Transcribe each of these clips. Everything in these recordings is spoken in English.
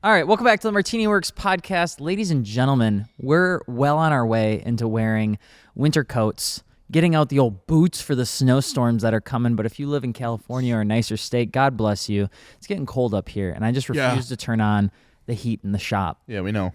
All right, welcome back to the MartiniWorks Podcast. Ladies and gentlemen, we're well on our way into wearing winter coats, getting out the old boots for the snowstorms that are coming. But if you live in California or a nicer state, God bless you. It's getting cold up here, and I just refuse to turn on the heat in the shop. Yeah, we know.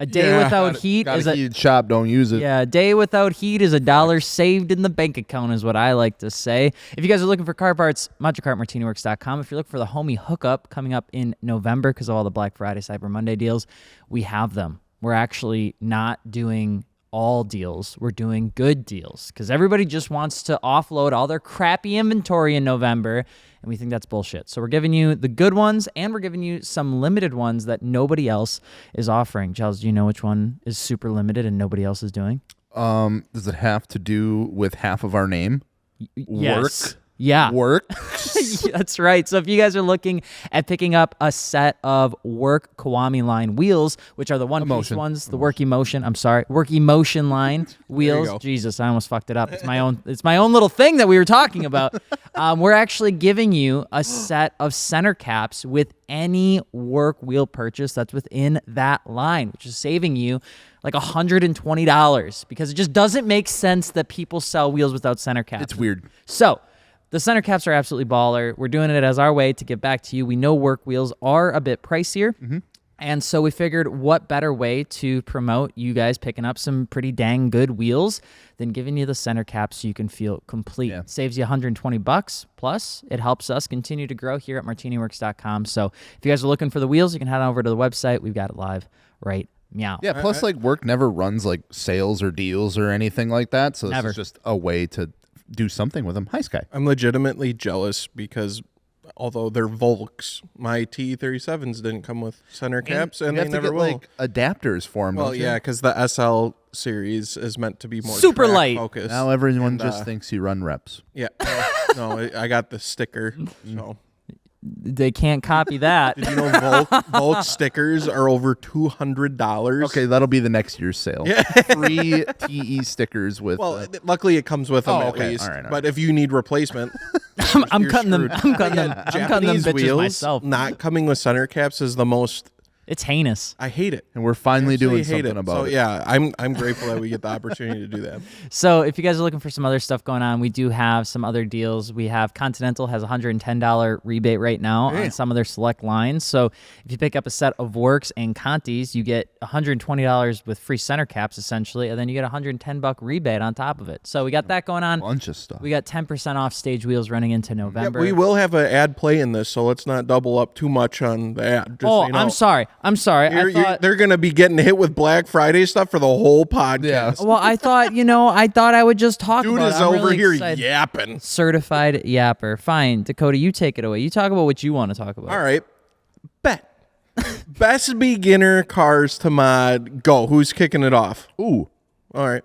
A day without heat is a heated shop. Don't use it. Yeah, a day without heat is $1 saved in the bank account, is what I like to say. If you guys are looking for car parts, MartiniWorks.com. If you're looking for the homie hookup coming up in November because of all the Black Friday, Cyber Monday deals, we have them. We're actually not doing all deals. We're doing good deals because everybody just wants to offload all their crappy inventory in November, and we think that's bullshit. So we're giving you the good ones, and we're giving you some limited ones that nobody else is offering. Giles, do you know which one is super limited and nobody else is doing? Does it have to do with half of our name? Yes. Work? Yeah. Work? That's right. So if you guys are looking at picking up a set of Work Kiwami line wheels, which are the one-piece ones, the Work Emotion line wheels. Jesus, I almost fucked it up. It's my own little thing that we were talking about. We're actually giving you a set of center caps with any Work wheel purchase that's within that line, which is saving you like $120 because it just doesn't make sense that people sell wheels without center caps. It's weird. So the center caps are absolutely baller. We're doing it as our way to give back to you. We know Work wheels are a bit pricier. Mm-hmm. And so we figured what better way to promote you guys picking up some pretty dang good wheels than giving you the center caps so you can feel complete. Yeah. It saves you $120 plus it helps us continue to grow here at MartiniWorks.com. So if you guys are looking for the wheels, you can head on over to the website. We've got it live right meow. Yeah, plus like Work never runs like sales or deals or anything like that. So this is just a way to do something with them. Hi, Sky. I'm legitimately jealous because although they're Volks, my T37s didn't come with center caps, and they never will. Like adapters for them. Well, yeah, because the SL series is meant to be more super track light focused. Now everyone just thinks you run reps. Yeah, no, I got the sticker. So they can't copy that. Did you know Volk stickers are over $200? Okay, that'll be the next year's sale. Yeah. Free TE stickers with. Well, luckily it comes with them at least. All right. But if you need replacement, I'm cutting them. I'm cutting them bitches wheels myself. Not coming with center caps is the most. It's heinous. I hate it. And we're finally doing something about it. So, yeah, I'm grateful that we get the opportunity to do that. So if you guys are looking for some other stuff going on, we do have some other deals. We have Continental has a $110 rebate right now on some of their select lines. So if you pick up a set of Works and Contis, you get $120 with free center caps, essentially, and then you get a $110 rebate on top of it. So we got that going on. A bunch of stuff. We got 10% off stage wheels running into November. Yeah, we will have an ad play in this, so let's not double up too much on the ad. Just so you know. I'm sorry. I thought they're going to be getting hit with Black Friday stuff for the whole podcast. Yeah. Well, I thought I would just talk Dude about it. Dude is over here yapping. Certified yapper. Fine. Dakota, you take it away. You talk about what you want to talk about. All right. Bet. Best beginner cars to mod. Go. Who's kicking it off? Ooh. All right.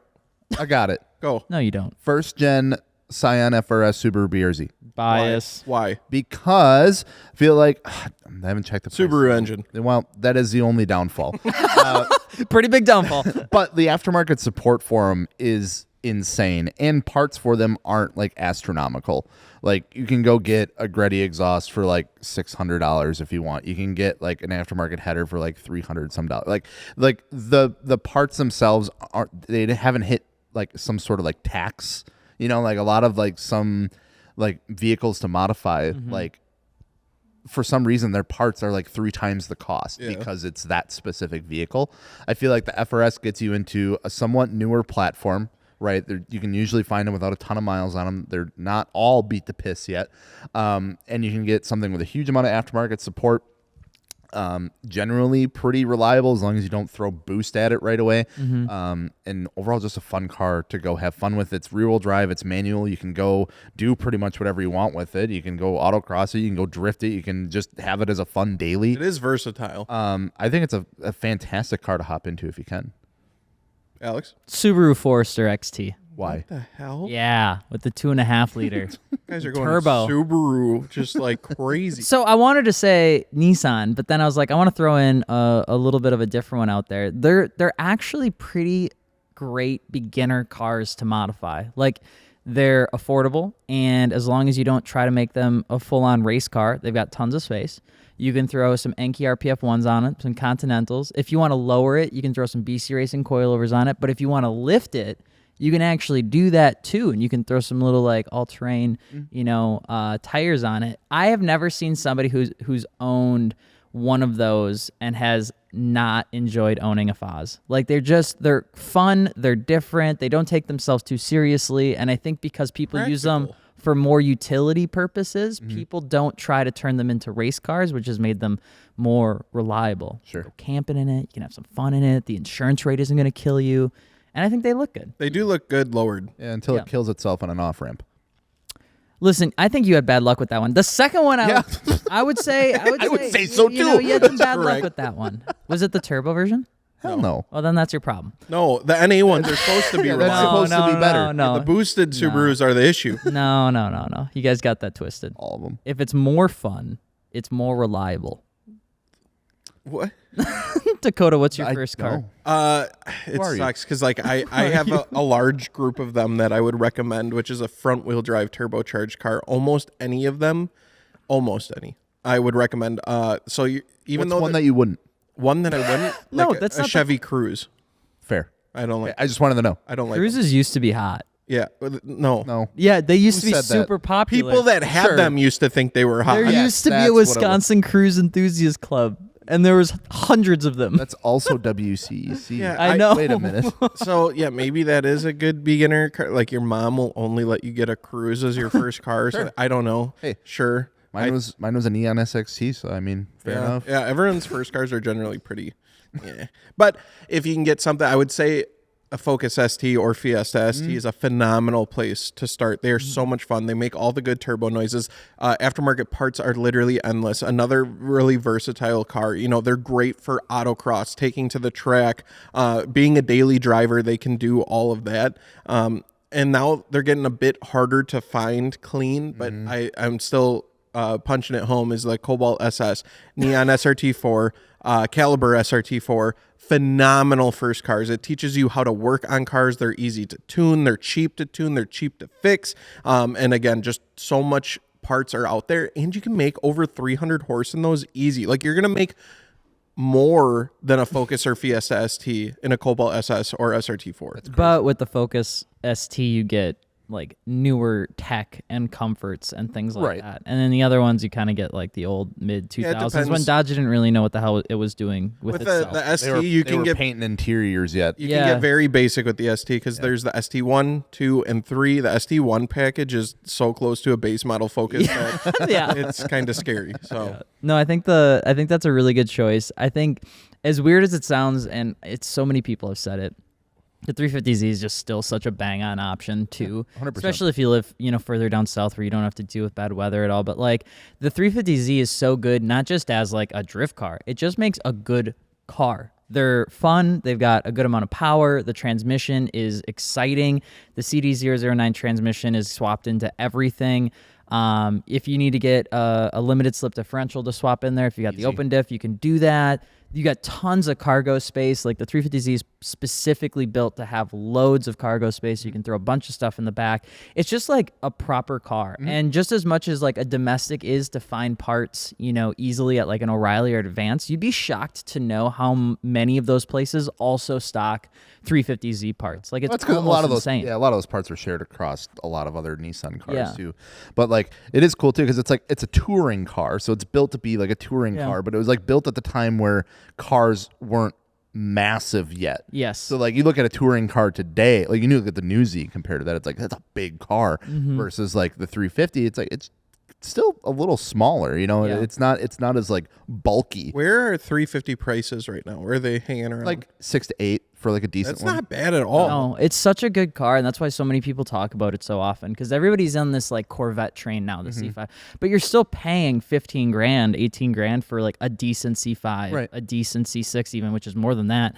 I got it. Go. No, you don't. First gen Scion FRS Subaru BRZ. Bias. Why? Because I feel like I haven't checked the Subaru price. engine. Well, that is the only downfall. Pretty big downfall. But the aftermarket support for them is insane, and parts for them aren't like astronomical. Like you can go get a Greddy exhaust for like $600 if you want. You can get like an aftermarket header for like $300 some dollars. Like the parts themselves they haven't hit like some sort of like tax. You know, like a lot of like some like vehicles to modify, like for some reason their parts are like 3 times the cost because it's that specific vehicle. I feel like the FRS gets you into a somewhat newer platform, right? You can usually find them without a ton of miles on them. They're not all beat to piss yet. And you can get something with a huge amount of aftermarket support. Generally pretty reliable as long as you don't throw boost at it right away. And overall just a fun car to go have fun with. It's rear-wheel drive, it's manual. You can go do pretty much whatever you want with it. You can go autocross it, you can go drift it, you can just have it as a fun daily. It is versatile. I think it's a fantastic car to hop into if you can. Alex? Subaru Forester XT. Why? What the hell? Yeah, with the 2.5 liter. You guys are going turbo Subaru just like crazy. So I wanted to say Nissan, but then I was like, I want to throw in a little bit of a different one out there. They're actually pretty great beginner cars to modify. Like They're affordable, and as long as you don't try to make them a full-on race car, they've got tons of space. You can throw some Enki RPF 1s on it, some Continentals. If you want to lower it, you can throw some BC Racing coilovers on it. But if you want to lift it, you can actually do that too, and you can throw some little like all-terrain, tires on it. I have never seen somebody who's owned one of those and has not enjoyed owning a Foz. Like they're fun, they're different, they don't take themselves too seriously, and I think because people use them for more utility purposes, people don't try to turn them into race cars, which has made them more reliable. Sure. Go camping in it, you can have some fun in it, the insurance rate isn't going to kill you, and I think they look good. They do look good lowered. Yeah, until it kills itself on an off-ramp. Listen, I think you had bad luck with that one. The second one, I would say so too. You had some bad luck with that one. Was it the turbo version? Hell no. Well, then that's your problem. No, the NA ones are supposed to be That's reliable. supposed to be better. No. The boosted Subarus are the issue. No. You guys got that twisted. All of them. If it's more fun, it's more reliable. What? Dakota, what's your first car? It sucks because like I have a large group of them that I would recommend, which is a front wheel drive turbocharged car. Almost any of them, I would recommend. So even though one that you wouldn't? One that I wouldn't. No, like that's a not Chevy Cruze. Fair. I don't like. I just wanted to know. I don't like Cruises used to be hot. Yeah, no. No. Yeah, they used to be said that? super popular. People that had them used to think they were hot. There Yes, used to be that's a what it was. Wisconsin Cruise Enthusiast Club, and there was hundreds of them. That's also WCEC. Yeah, I know. Wait a minute. So yeah, maybe that is a good beginner car. Like your mom will only let you get a Cruise as your first car. So I don't know. Hey, sure. Mine was a Neon SXT, so I mean, fair enough. Yeah, everyone's first cars are generally pretty. Yeah. But if you can get something, I would say a Focus ST or Fiesta ST is a phenomenal place to start. They are so much fun. They make all the good turbo noises. Aftermarket parts are literally endless. Another really versatile car. You know, they're great for autocross, taking to the track, being a daily driver. They can do all of that. And now they're getting a bit harder to find clean, but I'm still punching it home is the Cobalt SS, Neon SRT4, Caliber SRT4, phenomenal first cars. It teaches you how to work on cars. They're easy to tune. They're cheap to tune. They're cheap to fix. And again, just so much parts are out there, and you can make over 300 horse in those easy. Like you're going to make more than a Focus or Fiesta ST in a Cobalt SS or SRT4. But with the Focus ST, you get like newer tech and comforts and things like that. And then the other ones, you kind of get like the old mid 2000s when Dodge didn't really know what the hell it was doing with itself. The ST, They were painting interiors yet. You can get very basic with the ST because there's the ST1, 2, and 3. The ST1 package is so close to a base model Focus that it's kind of scary. So no, I think that's a really good choice. I think as weird as it sounds, and it's so many people have said it, the 350Z is just still such a bang-on option too, 100%. Especially if you live, further down south where you don't have to deal with bad weather at all. But like the 350Z is so good, not just as like a drift car, it just makes a good car. They're fun. They've got a good amount of power. The transmission is exciting. The CD009 transmission is swapped into everything. If you need to get a limited slip differential to swap in there, if you got the open diff, you can do that. You got tons of cargo space. Like the 350Z is specifically built to have loads of cargo space. You can throw a bunch of stuff in the back. It's just like a proper car. And just as much as like a domestic is to find parts, easily at like an O'Reilly or Advance, you'd be shocked to know how many of those places also stock 350Z parts. Like it's a lot of those, insane. Yeah, a lot of those parts are shared across a lot of other Nissan cars too. But like it is cool too because it's a touring car, so it's built to be like a touring car. But it was like built at the time where cars weren't massive yet. Yes. So like you look at a touring car today, like you look at the New Z compared to that, it's like that's a big car versus like the 350. It's like it's still a little smaller, It's not as like bulky. where are 350 prices right now? Where are they hanging around? Like 6 to 8 for like a decent That's one. not bad at all. No, it's such a good car, and that's why so many people talk about it so often, because everybody's on this like Corvette train now, the C5, but you're still paying 15 grand, 18 grand for like a decent C5, a decent C6 even, which is more than that.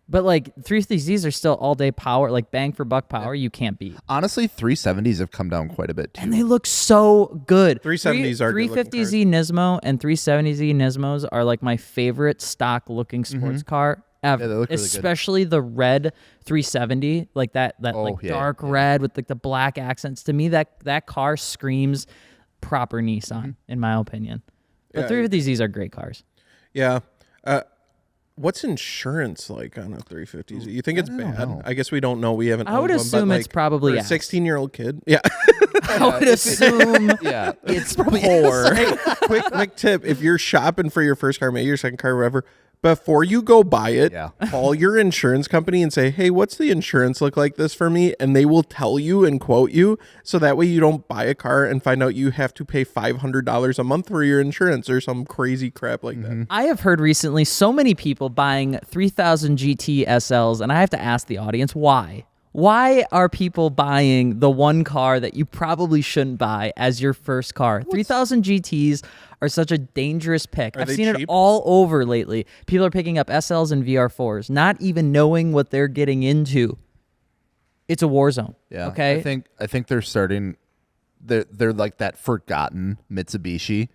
But like 350Zs are still all day power, like bang for buck power, you can't beat. Honestly, 370s have come down quite a bit too. And they look so good. 370s are good looking 350Z Nismo and 370Z Nismos are like my favorite stock looking sports car ever. Yeah, they look really good. Especially the red 370, like that dark red with like the black accents. To me, that car screams proper Nissan, in my opinion. But 350Zs are great cars. Yeah. What's insurance like on a 350Z? You think it's bad? know. I guess we don't know. We haven't. I would owned assume one, but it's probably for a ass. 16-year-old kid. Yeah. I would assume Yeah. it's poor. Hey, quick tip: if you're shopping for your first car, maybe your second car, whatever, before you go buy it, call your insurance company and say, "Hey, what's the insurance look like this for me?" And they will tell you and quote you, so that way you don't buy a car and find out you have to pay $500 a month for your insurance or some crazy crap like that. I have heard recently so many people buying 3000 GT SLs, and I have to ask the audience why. Why are people buying the one car that you probably shouldn't buy as your first car? 3000 GTs are such a dangerous pick. I've they seen it cheap? all over lately. People are picking up SLs and VR4s, not even knowing what they're getting into. It's a war zone. Yeah. Okay. I think they're starting. They're like that forgotten Mitsubishi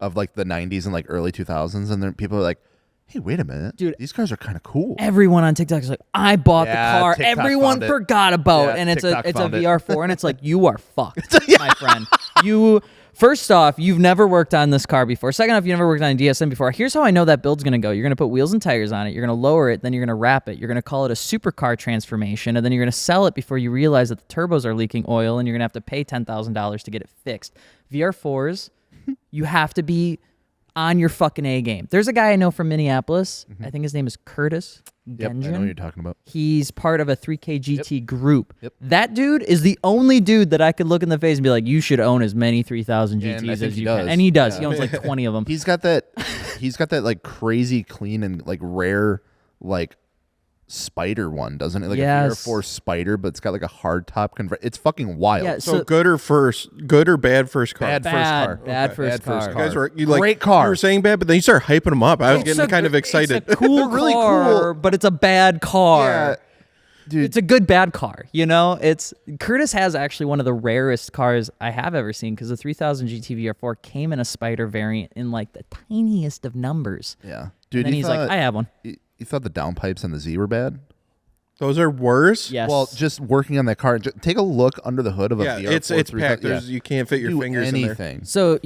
of like the 90s and like early 2000s, and then people are like, "Hey, wait a minute, Dude, these cars are kind of cool." Everyone on TikTok is like, I bought the car. TikTok Everyone found it. forgot about, Yeah, and it's TikTok a found it. VR4, and it's like, you are fucked, my friend. First off, you've never worked on this car before. Second off, you never worked on a DSM before. Here's how I know that build's gonna go. You're gonna put wheels and tires on it. You're gonna lower it, then you're gonna wrap it. You're gonna call it a supercar transformation, and then you're gonna sell it before you realize that the turbos are leaking oil, and you're gonna have to pay $10,000 to get it fixed. VR4s, you have to be on your fucking A game. There's a guy I know from Minneapolis. I think his name is Curtis Yep, I Gengen. know what you're talking about. He's part of a 3K GT group. Yep. That dude is the only dude that I could look in the face and be like, you should own as many 3000 And I GTs think as he you can. does. And he does. Yeah. He owns like 20 of them. He's got that like crazy clean and like rare like spider one, doesn't it? Like Yes. a Air Force Spider, but it's got like a hard top it's fucking wild. Yeah, So good or bad first car? Bad first bad, car. bad first Bad first car. car. You guys were you like Great car. You were saying bad, but then you started hyping them up. I was It's getting a kind of good- excited. It's a cool really car, cool. but it's a bad car. Yeah. Dude, It's a good bad car, you know. Curtis has actually one of the rarest cars I have ever seen because the 3000 GT VR4 came in a Spider variant in like the tiniest of numbers. yeah. Dude, And then you he's like, thought- I have one. You thought the downpipes on the Z were bad? Those are worse. Yes. Well, just working on that car, take a look under the hood of a Yeah, VR4 it's 3000. packed. Yeah. You can't fit your Do fingers in there. anything. So,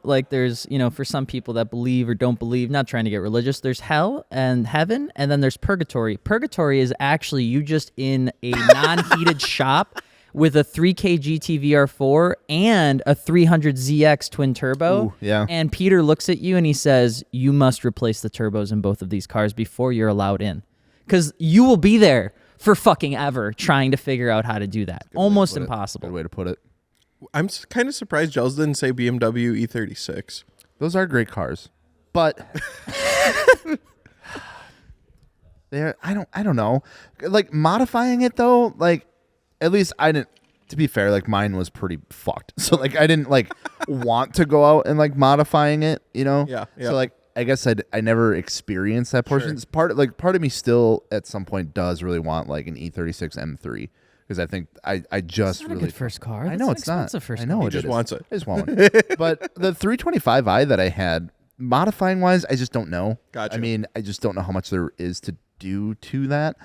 like there's, for some people that believe or don't believe, not trying to get religious, there's hell and heaven, and then there's purgatory. Purgatory is actually you just in a non-heated shop with a 3K GT VR4 and a 300ZX twin turbo. Ooh, yeah. And Peter looks at you and he says, you must replace the turbos in both of these cars before you're allowed in. Because you will be there for fucking ever trying to figure out how to do that. Almost impossible. Good way to put it. I'm kind of surprised Gels didn't say BMW E36. Those are great cars, but they're I don't know. Like modifying it though, like at least I didn't. To be fair, like mine was pretty fucked. So like I didn't like want to go out and like modifying it, Yeah, yeah. So like I guess I never experienced that portion. Sure. It's part of me still at some point does really want like an E36 M3 because I think I just Not a really good first car. I know That's it's an not. expensive first I know car. it just is. wants it. I just want one. But the 325i that I had, modifying wise, I just don't know. Gotcha. I mean, I just don't know how much there is to do to that.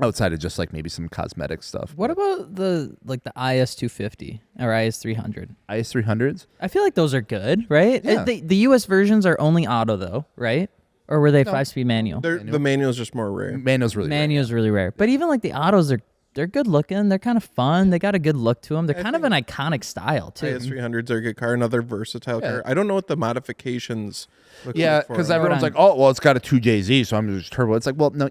Outside of just like maybe some cosmetic stuff. What about the IS250 or IS300? IS300s? I feel like those are good, right? Yeah. The US versions are only auto though, right? Or were they 5-speed manual? The manual is just more rare. Manual's really rare. Manual's really rare. But even like the autos they're good looking. They're kind of fun. They got a good look to them. They're kind of an iconic style too. IS300s are a good car. Another versatile car. I don't know what the modifications look Yeah, like for because them. everyone's on. like, "Oh, well, it's got a 2JZ, so I'm just turbo." It's like, well, no,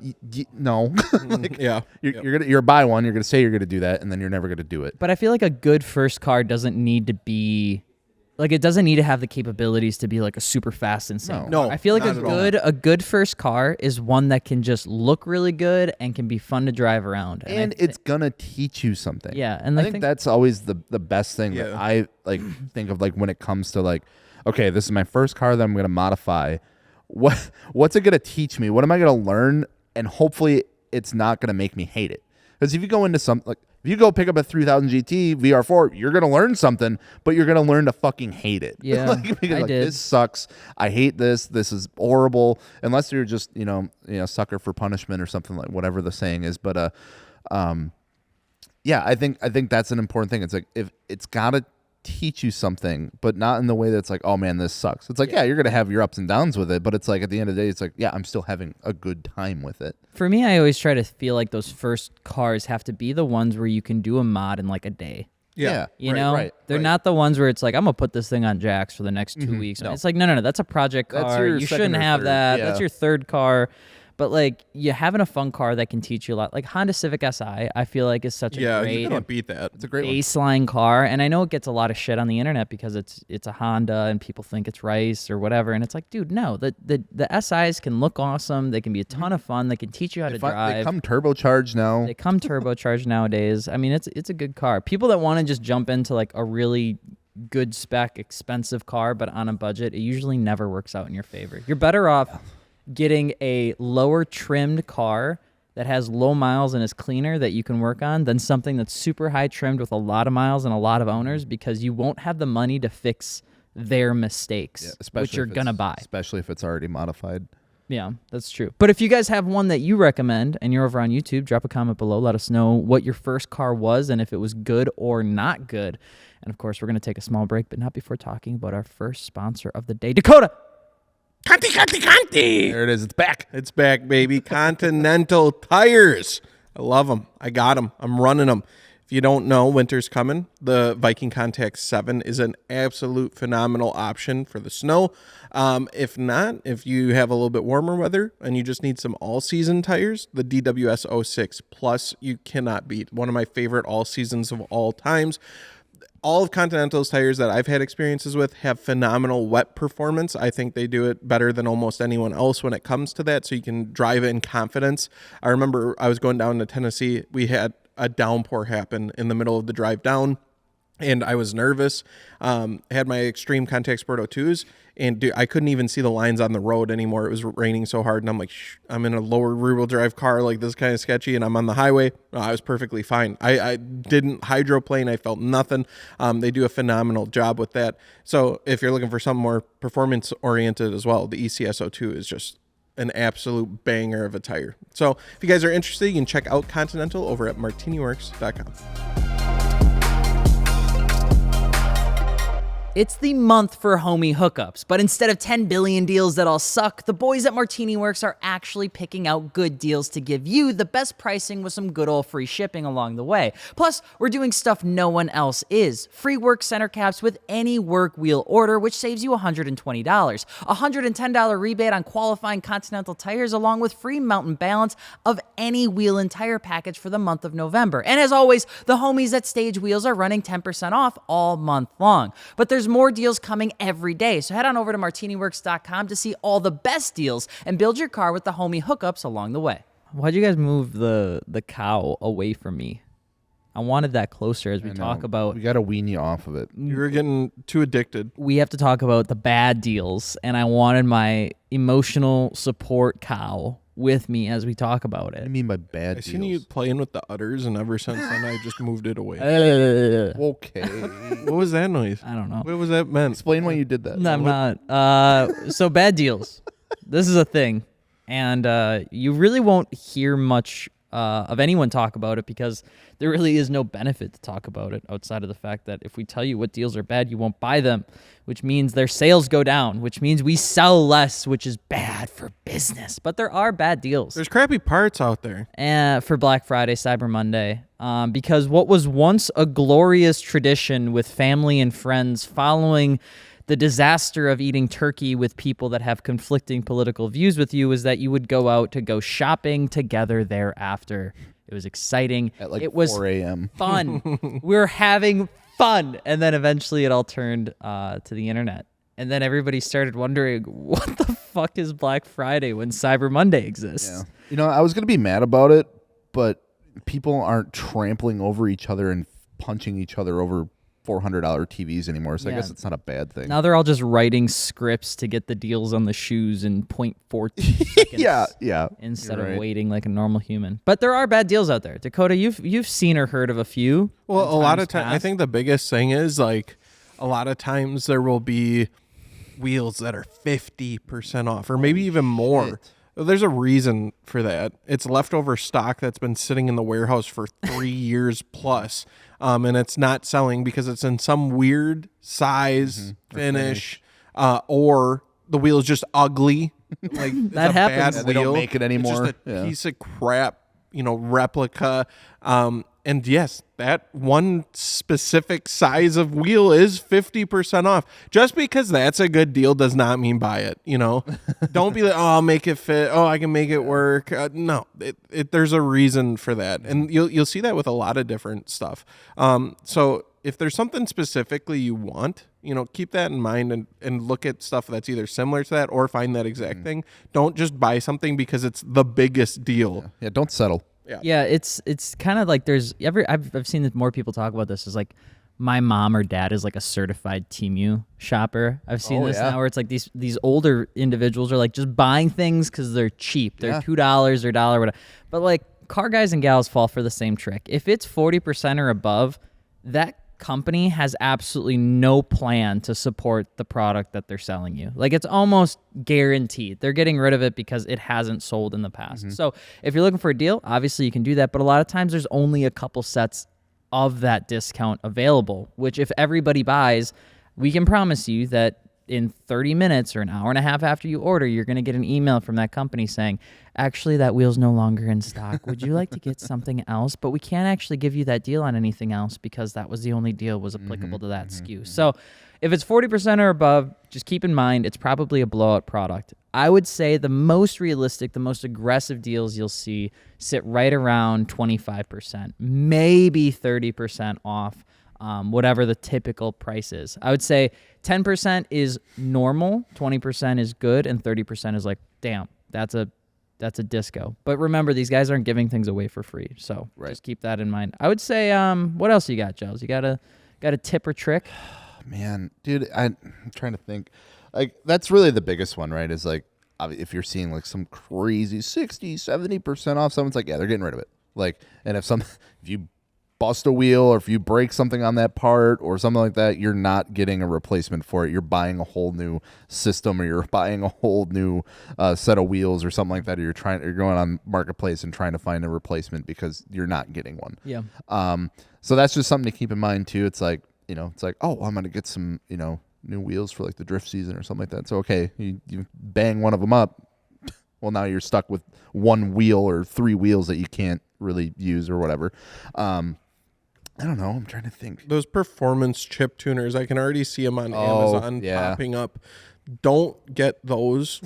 no. Like, Yeah. you're gonna buy one. You're gonna say you're gonna do that, and then you're never gonna do it. But I feel like a good first car doesn't need to be like it doesn't need to have the capabilities to be like a super fast insane. No. car. I feel like Not at all. a good first car is one that can just look really good and can be fun to drive around. And it's gonna teach you something. Yeah, and I I think think- that's always the best thing that Yeah. I like think of, like when it comes to like, okay, this is my first car that I'm gonna modify. What's it gonna teach me? What am I gonna learn? And hopefully it's not gonna make me hate it. Because if you go into If you go pick up a 3000 GT VR4, you're going to learn something, but you're going to learn to fucking hate it. Yeah, because, I did. This sucks. I hate this. This is horrible. Unless you're just, sucker for punishment or something like whatever the saying is. But, yeah, I think that's an important thing. It's like, if it's got to teach you something, but not in the way that's like, oh man, this sucks. It's like, yeah, you're gonna have your ups and downs with it, but it's like at the end of the day, it's like, yeah, I'm still having a good time with it. For me, I always try to feel like those first cars have to be the ones where you can do a mod in like a day. Yeah. You know, they're not the ones where it's like, I'm gonna put this thing on jacks for the next 2 weeks. No. It's like, no, that's a project car. That's your You second shouldn't or have third. that. Yeah. That's your third car. But like, you having a fun car that can teach you a lot, like Honda Civic Si, I feel like is such a You great can't beat that. It's a great one. baseline car. And I know it gets a lot of shit on the internet because it's a Honda and people think it's rice or whatever. And it's like, dude, no, the SIs can look awesome. They can be a ton of fun. They can teach you how to drive. They come turbocharged now. They come turbocharged nowadays. I mean, it's a good car. People that want to just jump into like a really good spec, expensive car, but on a budget, it usually never works out in your favor. You're better off getting a lower trimmed car that has low miles and is cleaner that you can work on than something that's super high trimmed with a lot of miles and a lot of owners, because you won't have the money to fix their mistakes, which you're going to buy. Especially if it's already modified. Yeah, that's true. But if you guys have one that you recommend and you're over on YouTube, drop a comment below. Let us know what your first car was and if it was good or not good. And of course, we're going to take a small break, but not before talking about our first sponsor of the day, Dakota. Conti. There it is. It's back. It's back, baby. Continental tires. I love them. I got them. I'm running them. If you don't know, winter's coming. The Viking Contact 7 is an absolute phenomenal option for the snow. If not, if you have a little bit warmer weather and you just need some all-season tires, the DWS 06 Plus you cannot beat. One of my favorite all-seasons of all times. All of Continental's tires that I've had experiences with have phenomenal wet performance. I think they do it better than almost anyone else when it comes to that, so you can drive in confidence. I remember I was going down to Tennessee. We had a downpour happen in the middle of the drive down, and I was nervous. I had my Extreme Contact Sport 02s, and dude, I couldn't even see the lines on the road anymore. It was raining so hard, and I'm like, I'm in a lower rear-wheel drive car, like this is kind of sketchy, and I'm on the highway. No, I was perfectly fine. I didn't hydroplane. I felt nothing. They do a phenomenal job with that. So if you're looking for something more performance-oriented as well, the ECS 02 is just an absolute banger of a tire. So if you guys are interested, you can check out Continental over at MartiniWorks.com. It's the month for homie hookups, but instead of 10 billion deals that all suck, the boys at MartiniWorks are actually picking out good deals to give you the best pricing with some good old free shipping along the way. Plus, we're doing stuff no one else is. Free work center caps with any work wheel order, which saves you $120. $110 rebate on qualifying Continental tires, along with free mountain balance of any wheel and tire package for the month of November. And as always, the homies at Stage Wheels are running 10% off all month long. But there's more deals coming every day, so head on over to MartiniWorks.com to see all the best deals and build your car with the homie hookups along the way. Why'd you guys move the cow away from me? I wanted that closer as we talk about... We got to wean you off of it. You were getting too addicted. We have to talk about the bad deals, and I wanted my emotional support cow with me as we talk about What do you it. mean by bad I seen you playing with the udders, and ever since then, I just moved it away. Okay. What was that noise? I don't know. What was that meant? Explain why you did that. No, I'm not. So bad deals. This is a thing. And you really won't hear much of anyone talk about it because there really is no benefit to talk about it outside of the fact that if we tell you what deals are bad, you won't buy them, which means their sales go down, which means we sell less, which is bad for business. But there are bad deals. There's crappy parts out there. For Black Friday, Cyber Monday, because what was once a glorious tradition with family and friends following the disaster of eating turkey with people that have conflicting political views with you is that you would go out to go shopping together thereafter. It was exciting. At like it was 4 a.m. fun. We were having fun. And then eventually it all turned to the internet. And then everybody started wondering, what the fuck is Black Friday when Cyber Monday exists? Yeah. I was going to be mad about it, but people aren't trampling over each other and punching each other over $400 TVs anymore, so I Yeah. guess it's not a bad thing. Now they're all just writing scripts to get the deals on the shoes in 0.42 seconds. Yeah. Instead You're of right. waiting like a normal human. But there are bad deals out there. Dakota, you've seen or heard of a few. Well, in a lot of times times, I past. think the biggest thing is like a lot of times there will be wheels that are 50% off or maybe even more. shit. There's a reason for that. It's leftover stock that's been sitting in the warehouse for 3 years plus, and it's not selling because it's in some weird size, finish, or the wheel is just ugly. Like it's That a happens. bad Yeah, they don't wheel. make it anymore. It's just a Yeah. piece of crap, replica. And yes, that one specific size of wheel is 50% off. Just because that's a good deal does not mean buy it. Don't be like, oh, I'll make it fit. Oh, I can make it work. No, there's a reason for that, and you'll see that with a lot of different stuff. So if there's something specifically you want, keep that in mind and look at stuff that's either similar to that or find that exact thing. Don't just buy something because it's the biggest deal. Yeah, don't settle. Yeah, it's kind of like I've seen more people talk about this. Is like my mom or dad is like a certified Temu shopper. I've seen Oh, this yeah. now where it's like these older individuals are like just buying things because they're cheap. They're Yeah. $2 or $1, whatever. But like car guys and gals fall for the same trick. If it's 40% or above, that company has absolutely no plan to support the product that they're selling you. Like it's almost guaranteed. They're getting rid of it because it hasn't sold in the past. So if you're looking for a deal, obviously you can do that. But a lot of times there's only a couple sets of that discount available, which if everybody buys, we can promise you that in 30 minutes or an hour and a half after you order, you're going to get an email from that company saying, actually, that wheel's no longer in stock. Would you like to get something else? But we can't actually give you that deal on anything else because that was the only deal was applicable to that SKU. So if it's 40% or above, just keep in mind it's probably a blowout product. I would say the most realistic, the most aggressive deals you'll see sit right around 25%, maybe 30% off. Whatever the typical price is. I would say 10% is normal, 20% is good, and 30% is like, damn, that's a disco. But remember, these guys aren't giving things away for free, so just keep that in mind. I would say, what else you got, Giles? You got a tip or trick? Man, dude, I'm trying to think. Like, that's really the biggest one, right? Is like, if you're seeing like some crazy 60, 70% off, someone's like, yeah, they're getting rid of it. Like, and if you bust a wheel or if you break something on that part or something like that, you're not getting a replacement for it. You're buying a whole new system or you're buying a whole new set of wheels or something like that. Or you're going on Marketplace and trying to find a replacement because you're not getting one. Yeah. So that's just something to keep in mind too. It's like, oh, I'm going to get some, new wheels for like the drift season or something like that. So, okay, you bang one of them up. Well, now you're stuck with one wheel or three wheels that you can't really use or whatever. I don't know. I'm trying to think. Those performance chip tuners, I can already see them on Oh, Amazon yeah. popping up. Don't get those.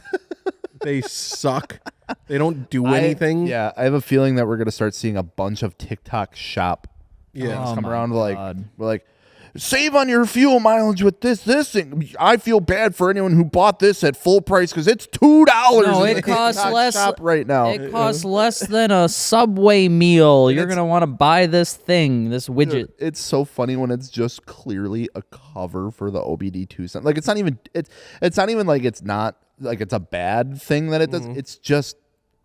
They suck. They don't do anything. I have a feeling that we're going to start seeing a bunch of TikTok shop Yeah. things come my around God. we're like, save on your fuel mileage with this thing. I feel bad for anyone who bought this at full price because it's $2 No, in it the costs TikTok less shop right now. It costs less than a Subway meal. You're going to want to buy this thing, this widget. Dude, it's so funny when it's just clearly a cover for the OBD2. Like it's not even like it's not like it's a bad thing that it does. It's just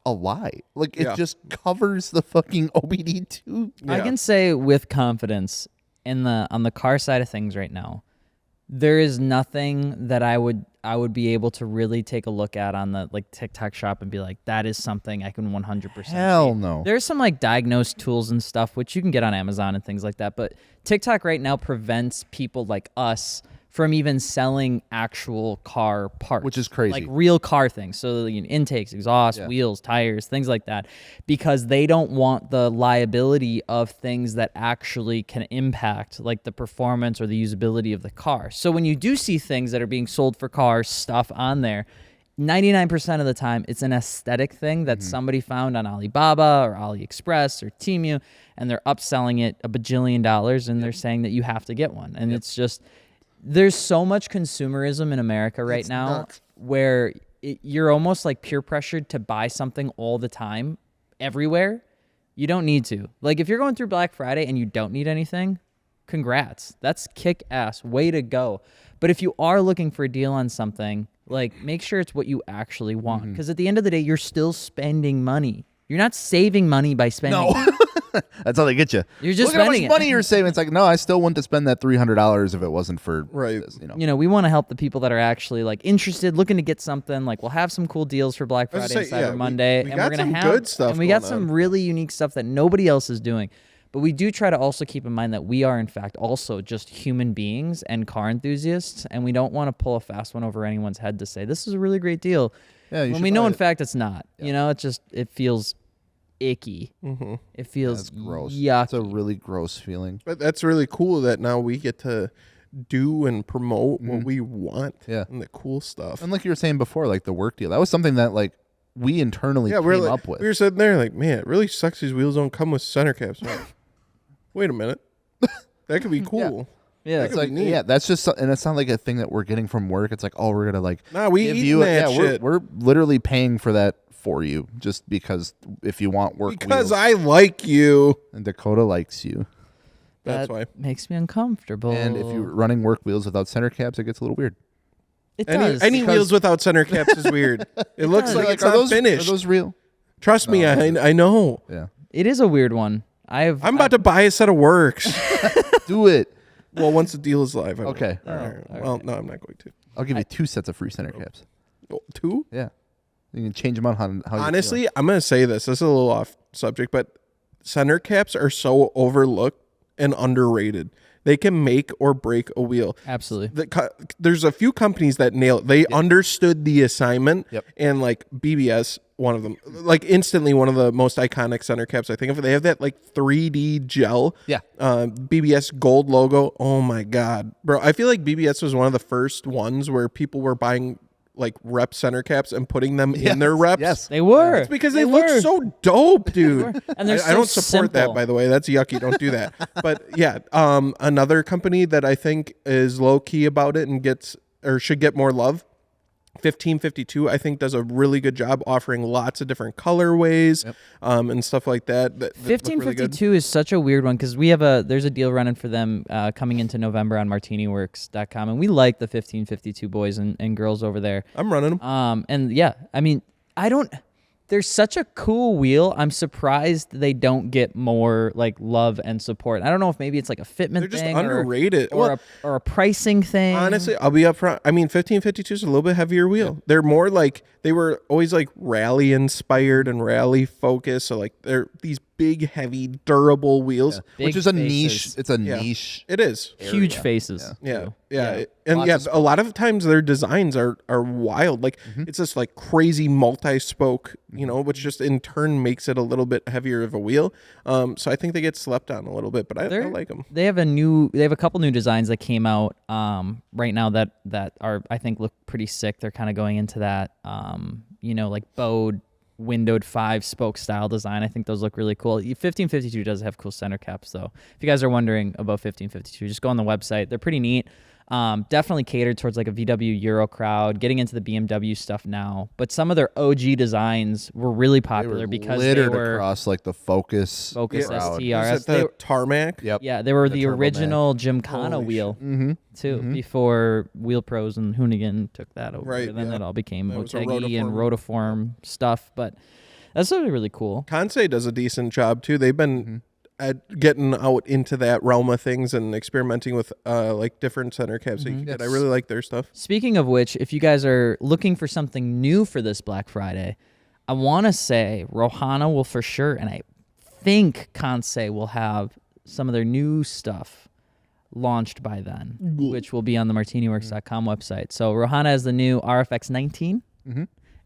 a lie. Like it just covers the fucking OBD2. I can say with confidence on the car side of things right now, there is nothing that I would be able to really take a look at on the like TikTok shop and be like, that is something I can 100% Hell see. no. There's some like diagnose tools and stuff which you can get on Amazon and things like that, but TikTok right now prevents people like us from even selling actual car parts, Which is crazy. like real car things. So intakes, exhaust, wheels, tires, things like that, because they don't want the liability of things that actually can impact like the performance or the usability of the car. So when you do see things that are being sold for cars, stuff on there, 99% of the time, it's an aesthetic thing that somebody found on Alibaba or AliExpress or Temu, and they're upselling it $1 bajillion, and they're saying that you have to get one. And it's just... There's so much consumerism in America right now nuts. where you're almost like peer pressured to buy something all the time, everywhere. You don't need to. Like if you're going through Black Friday and you don't need anything, congrats. That's kick-ass. Way to go. But if you are looking for a deal on something, like, make sure it's what you actually want. Because at the end of the day, you're still spending money. You're not saving money by spending. No. That's how they get you. You're just Look at how much spending it. money you're saving. It's like, no, I still wouldn't have spent that $300 if it wasn't for Right. this, We want to help the people that are actually like interested, looking to get something. Like, we'll have some cool deals for Black I was Friday and gonna say, Cyber yeah, Monday, we and got we're gonna some have good stuff and we got going some on. really unique stuff that nobody else is doing. But we do try to also keep in mind that we are, in fact, also just human beings and car enthusiasts, and we don't want to pull a fast one over anyone's head to say this is a really great deal. Yeah, you when should we know, buy in it. fact, it's not. It feels icky. Mm-hmm. It feels That's gross. yucky. It's a really gross feeling. But that's really cool that now we get to do and promote what we want. Yeah. And the cool stuff. And like you were saying before, like the work deal, that was something that like we internally Yeah, we're came like, up with. we were sitting there like, man, it really sucks these wheels don't come with center caps. Like, wait a minute. That could be cool. Yeah, It's could be like, neat. yeah, that's just, and it's not like a thing that we're getting from work. It's like, oh, we're gonna like, Nah, we give eating you, that yeah, shit. we're literally paying for that for you, just because if you want work Because wheels, I like you. and Dakota likes you, That's that why. makes me uncomfortable. and if you're running work wheels without center caps, it gets a little weird. it Any does. any because- weels without center caps is weird. It looks does. like Like, it's not finished. Are those real? Trust me, I know. Yeah, It is a weird one. I'm about to buy a set of works. do it. Well, once the deal is live. I will. Okay. All right. Well, no, I'm not going to. I'll give you 2 sets of free center caps. Oh, 2? Yeah, you can change them on how you feel. Honestly, I'm going to say this. This is a little off subject, but center caps are so overlooked and underrated. They can make or break a wheel. Absolutely. There's a few companies that nail it. They understood the assignment, Yep. and like BBS, one of them, like instantly one of the most iconic center caps I think of. They have that like 3D gel, Yeah. BBS gold logo. Oh my god, bro! I feel like BBS was one of the first ones where people were buying like rep center caps and putting them in their reps. Yes. They were. It's because they look so dope, dude. And they're I don't so support that, simple. by the way. That's yucky. Don't do that. But yeah, another company that I think is low key about it and gets or should get more love. 1552, I think, does a really good job offering lots of different colorways and stuff like that. that look really good. 1552 is such a weird one because there's a deal running for them coming into November on MartiniWorks.com, and we like the 1552 boys and girls over there. I'm running them. And yeah, I mean, there's such a cool wheel. I'm surprised they don't get more like love and support. I don't know if maybe it's like a fitment They're just thing underrated. or a pricing thing. Honestly, I'll be upfront. I mean, 1552 is a little bit heavier wheel. They're more like, they were always like rally inspired and rally focused. So like they're these big, heavy, durable wheels. Big Which is a faces. niche. It's a Yeah. niche. It is. Huge area. faces. Yeah. too. Yeah. And Lots yeah, of a lot of times their designs are wild. Like it's this like crazy multi-spoke, which just in turn makes it a little bit heavier of a wheel. So I think they get slept on a little bit, but I like them. They have a couple new designs that came out right now that are, I think, look pretty sick. They're kind of going into that like bowed windowed 5-spoke style design. I think those look really cool. 1552 does have cool center caps though. If you guys are wondering about 1552, just go on the website. They're pretty neat. Definitely catered towards like a VW Euro crowd, getting into the BMW stuff now. But some of their OG designs were really They popular were because littered they were across like the Focus Focus crowd. ST. Is TRS. it They the were- tarmac? Yep. Yeah, they were the Turbo original Gymkhana Holy wheel Mm-hmm. too, before Wheel Pros and Hoonigan took that over. Right, Then yeah. it all became That was a Motegi and rotiform. rotiform stuff. But that's really, really cool. Kansei does a decent job too. They've been at getting out into that realm of things and experimenting with like different center caps that you can get. I really like their stuff. Speaking of which, if you guys are looking for something new for this Black Friday, I want to say Rohana will for sure, and I think Kansei will have some of their new stuff launched by then, which will be on the MartiniWorks.com website. So Rohana has the new RFX 19,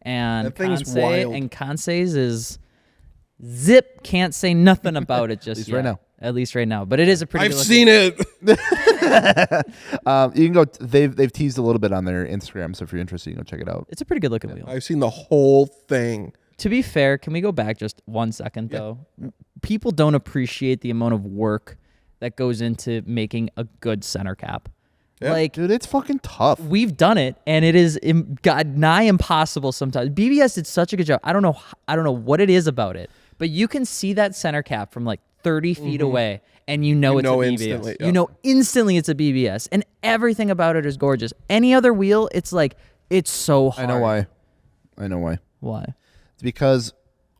and That thing's Kansei, wild. and Kansei's is zip. Can't say nothing about it just least yet. right now. At least right now, but it is a pretty. I've good seen it. You can go. They've teased a little bit on their Instagram, so if you're interested, you can go check it out. It's a pretty good looking wheel. I've seen the whole thing. To be fair, can we go back just 1 second though? People don't appreciate the amount of work that goes into making a good center cap. Yeah. Like Dude, it's fucking tough. we've done it, and it is nigh impossible sometimes. BBS did such a good job. I don't know what it is about it, but you can see that center cap from like 30 feet away, and you know it's a BBS. Instantly, You know instantly it's a BBS, and everything about it is gorgeous. Any other wheel, it's like, it's so hard. I know why. Why? It's because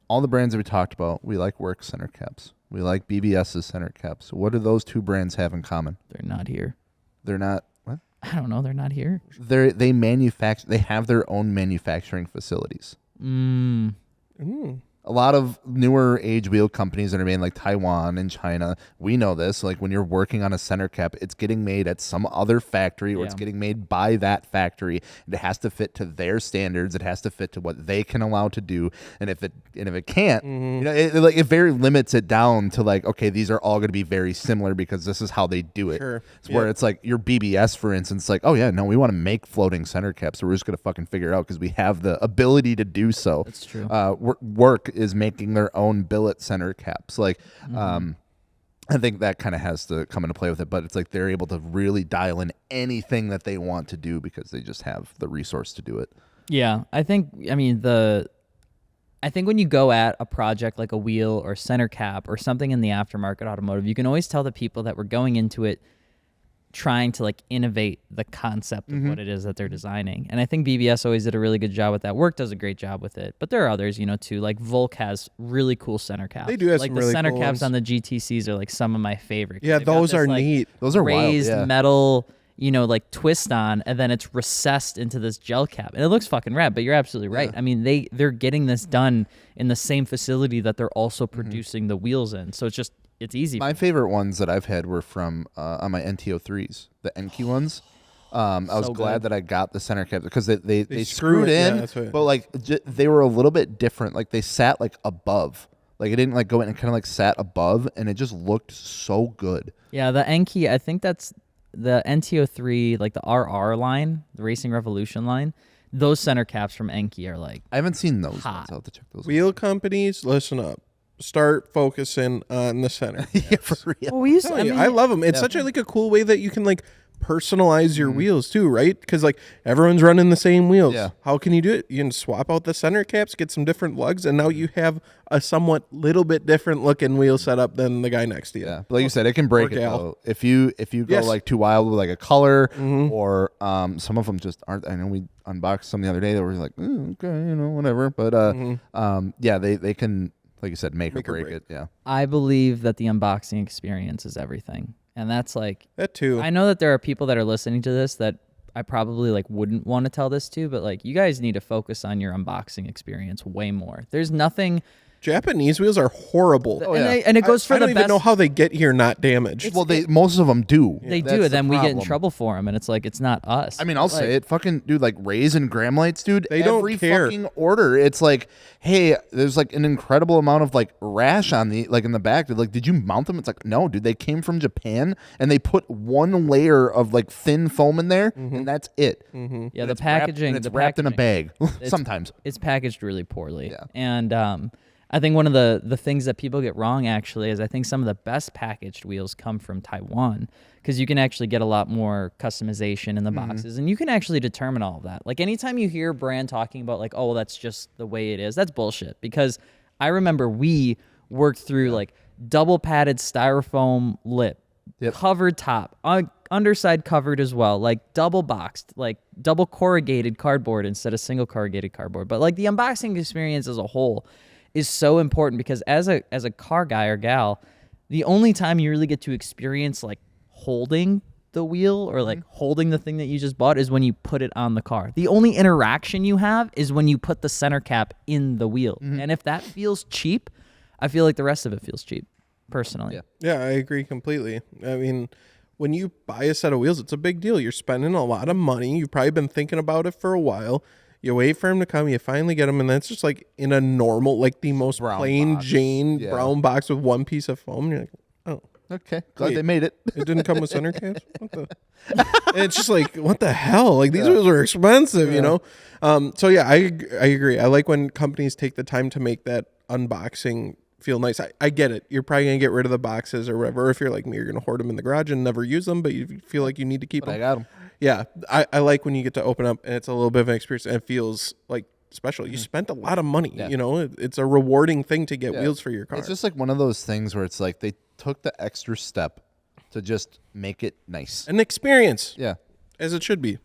all the brands that we talked about, we like Works center caps. We like BBS's center caps. What do those two brands have in common? They're not here. They're not what? I don't know. They're not here. They manufacture. They have their own manufacturing facilities. A lot of newer age wheel companies that are made in like Taiwan and China, we know this. Like when you're working on a center cap, it's getting made at some other factory, or it's getting made by that factory. And it has to fit to their standards. It has to fit to what they can allow to do. And if it can't, you know, it very limits it down to like, okay, these are all going to be very similar because this is how they do it. Sure. It's where it's like your BBS, for instance, like, oh yeah, no, we want to make floating center caps, so we're just going to fucking figure it out because we have the ability to do so. That's true. Work is making their own billet center caps. Like, I think that kind of has to come into play with it, but it's like they're able to really dial in anything that they want to do because they just have the resource to do it. Yeah, I think when you go at a project like a wheel or center cap or something in the aftermarket automotive, you can always tell the people that we're going into it trying to like innovate the concept of what it is that they're designing. And I think BBS always did a really good job with that. Work does a great job with it. But there are others, you know, too. Like Volk has really cool center caps. They do have like some the really center cool caps ones. on the GTCs are like some of my favorite. Yeah, They've got those this, are like, neat. Those are wild, raised yeah. metal, you know, like twist on, and then it's recessed into this gel cap. And it looks fucking rad, but you're absolutely right. I mean, they're getting this done in the same facility that they're also producing the wheels in. So it's easy. My favorite ones that I've had were from on my NTO3s, the Enki ones. I was So glad good. that I got the center cap because they screw screwed it, yeah, in, that's right. but like they were a little bit different. Like they sat like above, like it didn't like go in and kind of like sat above, and it just looked so good. Yeah, the Enki, I think that's the NTO3, like the RR line, the Racing Revolution line. Those center caps from Enki are like, I haven't seen those Hot. ones. I'll have to check those. Wheel companies, listen up. Start focusing on the center. Yeah, for real. well, we used to, Tell you, I love them. It's such a cool way that you can like personalize your wheels too, right? Because like everyone's running the same wheels. Yeah. How can you do it? You can swap out the center caps, get some different lugs, and now you have a somewhat little bit different looking wheel setup than the guy next to you. Yeah, but like you said, it can break it gal. though. If you go Yes. like too wild with like a color, or some of them just aren't. I know we unboxed some the other day that were like, okay, you know, whatever. But yeah, they can, like you said, make or break it. Yeah. I believe that the unboxing experience is everything. And that's like, That too. I know that there are people that are listening to this that I probably like wouldn't want to tell this to, but like you guys need to focus on your unboxing experience way more. There's nothing. Japanese wheels are horrible. And it goes for I the don't best. even know how they get here not damaged. Well, most of them do. They That's do, the and then we get in problem. trouble for them, and it's like it's not us. I mean, I'll say Like, it, fucking dude, like Rays and Graham lights, dude. They don't every care. fucking order, it's like, hey, there's like an incredible amount of like rash on the like in the back. They're like, did you mount them? It's like, no, dude, they came from Japan and they put one layer of like thin foam in there, and that's it. Yeah, And the it's packaging. Wrapped, and it's the wrapped in a packaging. bag. Sometimes. It's packaged really poorly. Yeah. And I think one of the things that people get wrong actually is I think some of the best packaged wheels come from Taiwan because you can actually get a lot more customization in the boxes and you can actually determine all of that. Like anytime you hear a brand talking about like, oh, well, that's just the way it is, that's bullshit. Because I remember we worked through like double padded styrofoam lip, covered top, underside covered as well, like double boxed, like double corrugated cardboard instead of single corrugated cardboard. But like the unboxing experience as a whole is so important because as a car guy or gal, the only time you really get to experience like holding the wheel or like holding the thing that you just bought is when you put it on the car. The only interaction you have is when you put the center cap in the wheel. And if that feels cheap, I feel like the rest of it feels cheap, personally. Yeah. Yeah, I agree completely. I mean, when you buy a set of wheels, it's a big deal. You're spending a lot of money. You've probably been thinking about it for a while. You wait for him to come. You finally get him, and that's just like in a normal, like the most Brown plain box. Jane Yeah. brown box with one piece of foam. And you're like, oh, Okay. Glad Wait. they made it. it didn't come with center caps. What the? And it's just like, what the hell? Like these wheels are expensive, you know. So yeah, I agree. I like when companies take the time to make that unboxing feel nice. I get it. You're probably gonna get rid of the boxes or whatever. If you're like me, you're gonna hoard them in the garage and never use them, but you feel like you need to keep But I them. got them. Yeah, I like when you get to open up and it's a little bit of an experience and it feels like special. You spent a lot of money. You know, it's a rewarding thing to get wheels for your car. It's just like one of those things where it's like they took the extra step to just make it nice. An experience. Yeah. As it should be.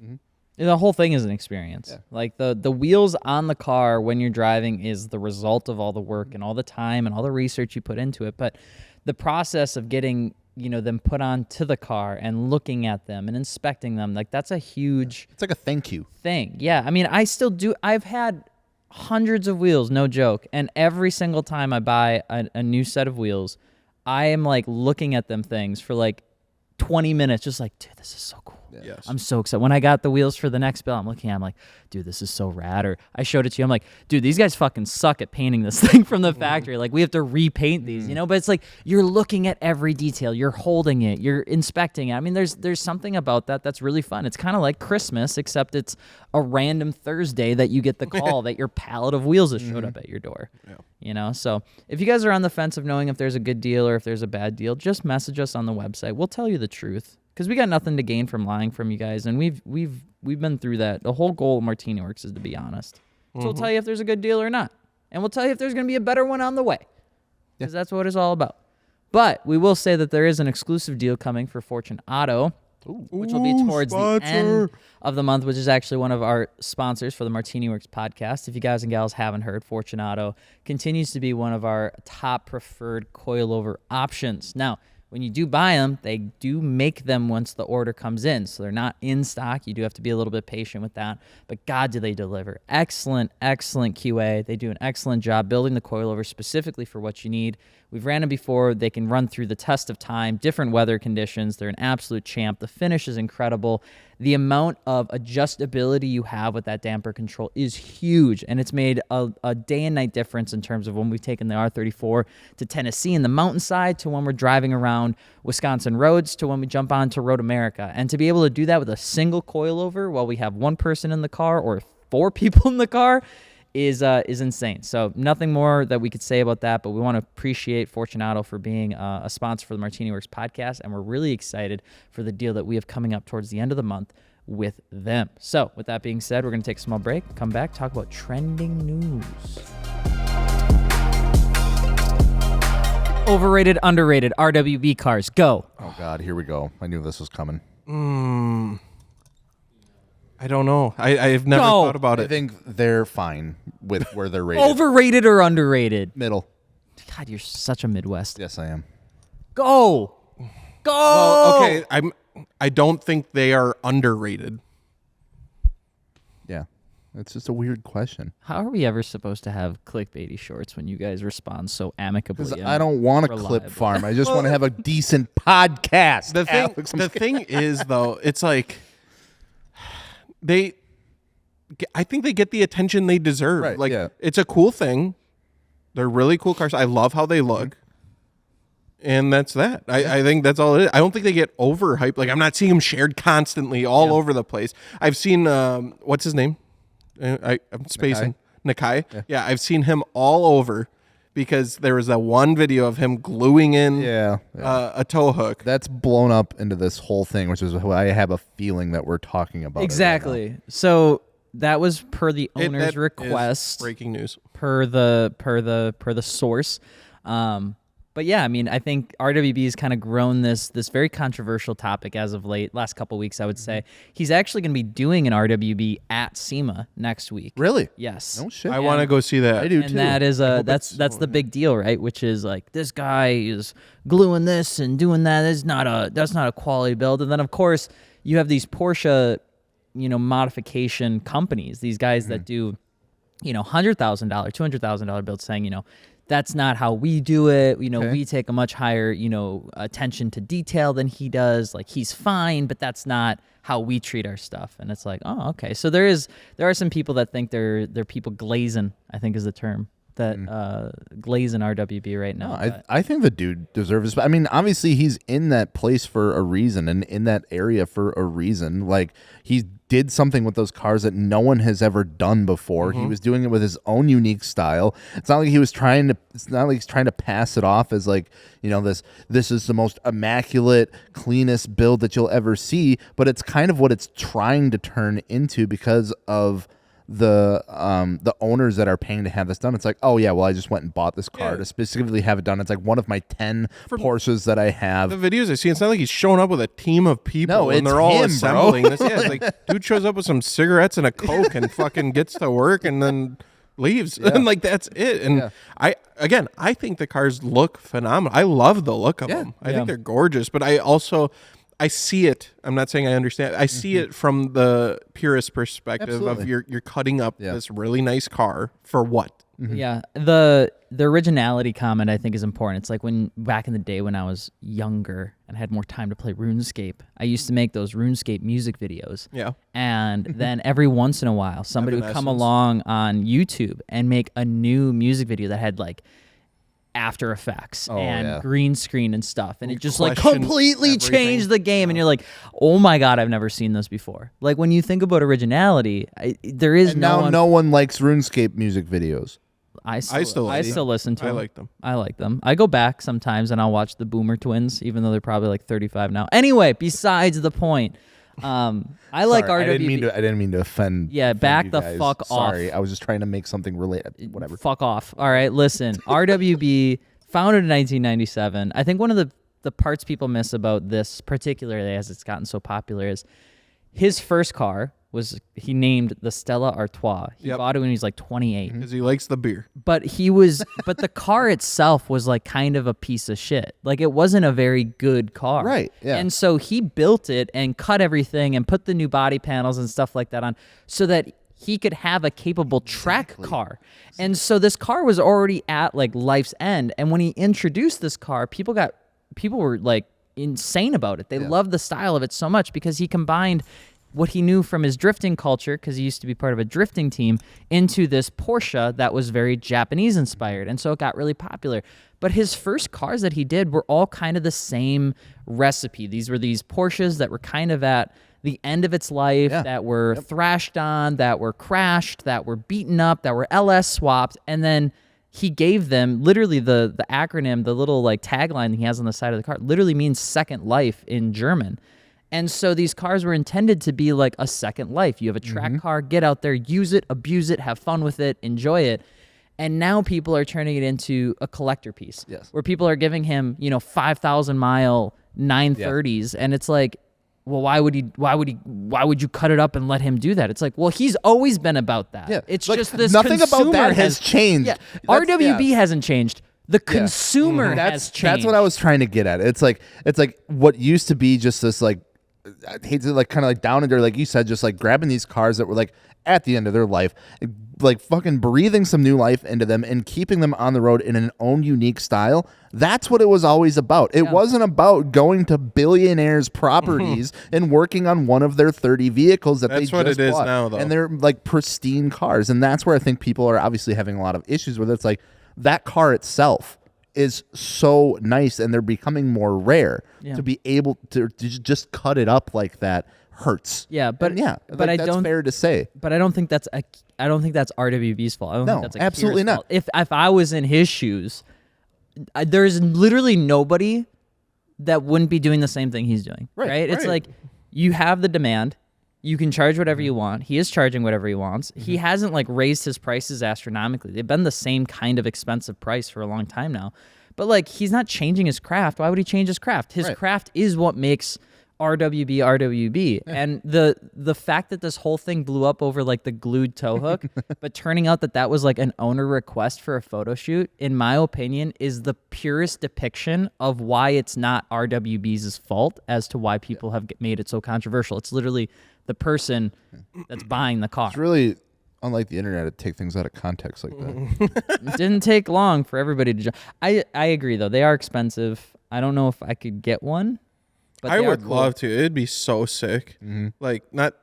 The whole thing is an experience. Like the wheels on the car when you're driving is the result of all the work and all the time and all the research you put into it. But the process of getting, you know, them put onto the car and looking at them and inspecting them, like that's a huge It's like a thank you thing. Yeah. I mean, I still do. I've had hundreds of wheels, no joke. And every single time I buy a new set of wheels, I am like looking at them things for like 20 minutes, just like, dude, this is so cool. Yes. I'm so excited. When I got the wheels for the next bill, I'm looking at it, I'm like, dude, this is so rad. Or I showed it to you. I'm like, dude, these guys fucking suck at painting this thing from the factory. Like, we have to repaint these, you know? But it's like, you're looking at every detail. You're holding it. You're inspecting it. I mean, there's something about that that's really fun. It's kind of like Christmas, except it's a random Thursday that you get the call that your pallet of wheels has showed up at your door. Yeah. You know? So if you guys are on the fence of knowing if there's a good deal or if there's a bad deal, just message us on the website. We'll tell you the truth. Because we got nothing to gain from lying from you guys, and we've been through that. The whole goal of MartiniWorks is to be honest. So we'll tell you if there's a good deal or not, and we'll tell you if there's going to be a better one on the way, because that's what it's all about. But we will say that there is an exclusive deal coming for Fortune Auto, which will be towards the end of the month, which is actually one of our sponsors for the MartiniWorks podcast. If you guys and gals haven't heard, Fortune Auto continues to be one of our top preferred coilover options. Now, when you do buy them, they do make them once the order comes in. So they're not in stock. You do have to be a little bit patient with that. But God, do they deliver. Excellent, excellent QA. They do an excellent job building the coilover specifically for what you need. We've ran them before. They can run through the test of time, different weather conditions. They're an absolute champ. The finish is incredible. The amount of adjustability you have with that damper control is huge, and it's made a day and night difference in terms of when we've taken the R34 to Tennessee in the mountainside to when we're driving around Wisconsin roads to when we jump onto Road America. And to be able to do that with a single coilover while we have one person in the car or 4 people in the car is insane. So nothing more that we could say about that, but we want to appreciate Fortune Auto for being a sponsor for the MartiniWorks podcast, and we're really excited for the deal that we have coming up towards the end of the month with them. So with that being said, we're going to take a small break, come back, talk about trending news. Overrated, underrated, RWB cars, go. Oh, God, here we go. I knew this was coming. I don't know. I've never thought about I it. think they're fine with where they're rated. Overrated or underrated? Middle. God, you're such a Midwest. Yes, I am. Go. Well, okay, I don't think they are underrated. Yeah. It's just a weird question. How are we ever supposed to have clickbaity shorts when you guys respond so amicably? Because I don't want to clip farm. I just want to have a decent podcast. The thing is, though, it's like I think they get the attention they deserve. Right, like, yeah. It's a cool thing. They're really cool cars. I love how they look. And that's that. I think that's all it is. I don't think they get overhyped. Like, I'm not seeing them shared constantly all over the place. I've seen, what's his name? I'm spacing. Nakai? Yeah, I've seen him all over because there was that one video of him gluing in a tow hook. That's blown up into this whole thing, which is why I have a feeling that we're talking about exactly. It right now. So that was per the owner's request. Breaking news. Per the source. But yeah, I mean, I think RWB has kind of grown this very controversial topic as of late. Last couple weeks, I would say. He's actually going to be doing an RWB at SEMA next week. Really? Yes. No shit. I want to go see that. I do too. And that is that's the big deal, right? Which is like, this guy is gluing this and doing that. That's not a quality build. And then of course you have these Porsche, modification companies. These guys that do, $100,000, $200,000 builds, saying, that's not how we do it. We take a much higher, attention to detail than he does. Like, he's fine, but that's not how we treat our stuff. And it's like, oh, okay. So there are some people that think they're people glazing, I think is the term, that glazing RWB right now. No, I think the dude deserves. I mean, obviously he's in that place for a reason and in that area for a reason. Like, he did something with those cars that no one has ever done before. He was doing it with his own unique style. It's not like he's trying to pass it off as like, this is the most immaculate, cleanest build that you'll ever see, but it's kind of what it's trying to turn into because of the owners that are paying to have this done. It's like, oh yeah, well I just went and bought this car to specifically have it done. It's like one of my 10 Porsches that I have. The videos I see, it's not like he's showing up with a team of people and they're all assembling this. Yeah, it's like dude shows up with some cigarettes and a Coke and fucking gets to work and then leaves. And like that's it. And I think the cars look phenomenal. I love the look of them. I think they're gorgeous, but I see it. I'm not saying I understand. I see it from the purist perspective of you're cutting up this really nice car for what? Yeah. The originality comment I think is important. It's like when back in the day when I was younger and had more time to play RuneScape, I used to make those RuneScape music videos. Yeah. And then every once in a while, somebody would come along on YouTube and make a new music video that had like After Effects and green screen and stuff, and it just like completely changed the game. And you're like, oh my god, I've never seen this before. Like when you think about originality, there is no one likes RuneScape music videos. I still listen to them. I like them. I like them. I go back sometimes and I'll watch the Boomer Twins, even though they're probably like 35 now. Anyway, besides the point. I like RWB. I didn't mean to offend. Yeah, back the guys. fuck off. Sorry, I was just trying to make something relate. Whatever. Fuck off. All right, listen. RWB founded in 1997. I think one of the parts people miss about this, particularly as it's gotten so popular, is his first car he named the Stella Artois. He bought it when he was like 28 because he likes the beer. But the car itself was like kind of a piece of shit. Like it wasn't a very good car. Right. Yeah. And so he built it and cut everything and put the new body panels and stuff like that on so that he could have a capable track car. And so this car was already at like life's end. And when he introduced this car, people were like insane about it. They loved the style of it so much because he combined what he knew from his drifting culture, because he used to be part of a drifting team, into this Porsche that was very Japanese inspired. And so it got really popular. But his first cars that he did were all kind of the same recipe. These were these Porsches that were kind of at the end of its life, that were thrashed on, that were crashed, that were beaten up, that were LS swapped. And then he gave them literally the acronym, the little like tagline he has on the side of the car, literally means second life in German. And so these cars were intended to be like a second life. You have a track car, get out there, use it, abuse it, have fun with it, enjoy it. And now people are turning it into a collector piece, where people are giving him, 5,000 mile 930s, and it's like, well, why would you cut it up and let him do that? It's like, well, he's always been about that. Yeah. It's like, just this nothing consumer about that has changed. Yeah, RWB hasn't changed. The consumer has changed. That's what I was trying to get at. It's like what used to be just this like, I hate to like kind of like down under, like you said, just like grabbing these cars that were like at the end of their life, like fucking breathing some new life into them and keeping them on the road in an own unique style. That's what it was always about. It wasn't about going to billionaires' properties and working on one of their 30 vehicles that they just bought. That's what it is now, though. And they're like pristine cars. And that's where I think people are obviously having a lot of issues with it. It's like that car itself is so nice, and they're becoming more rare. To be able to just cut it up like that hurts. Yeah, but that's fair to say. But I don't think that's RWB's fault. I don't think that's absolutely not. Fault. If I was in his shoes, there's literally nobody that wouldn't be doing the same thing he's doing. Right? It's like you have the demand. You can charge whatever you want. He is charging whatever he wants. He hasn't like raised his prices astronomically. They've been the same kind of expensive price for a long time now. But like he's not changing his craft. Why would he change his craft? His craft is what makes RWB RWB. And the fact that this whole thing blew up over like the glued tow hook, but turning out that was like an owner request for a photo shoot, in my opinion, is the purest depiction of why it's not RWB's fault as to why people have made it so controversial. It's literally the person that's buying the car. It's really unlike the internet to take things out of context like that. It didn't take long for everybody to I agree, though. They are expensive. I don't know if I could get one. But I would love to. It'd be so sick. Like, not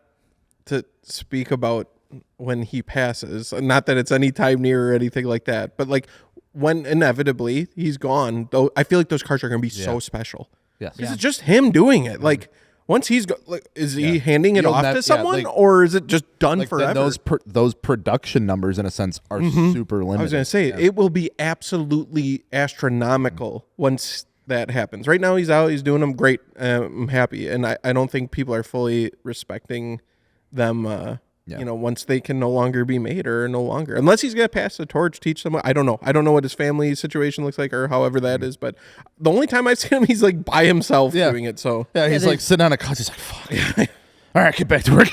to speak about when he passes, not that it's any time near or anything like that, but like when inevitably he's gone, though, I feel like those cars are going to be so special. Yes. Because it's just him doing it. Like, once he's is he handing it off to someone, or is it just done forever? Those production numbers, in a sense, are super limited. I was going to say, it will be absolutely astronomical once that happens. Right now, he's out. He's doing them great. I'm happy. And I don't think people are fully respecting them You know, once they can no longer be made or no longer, unless he's gonna pass the torch, teach someone. I don't know what his family situation looks like or however that is. But the only time I've seen him, he's like by himself doing it. So he's like sitting on a couch. He's like, fuck. All right, get back to work.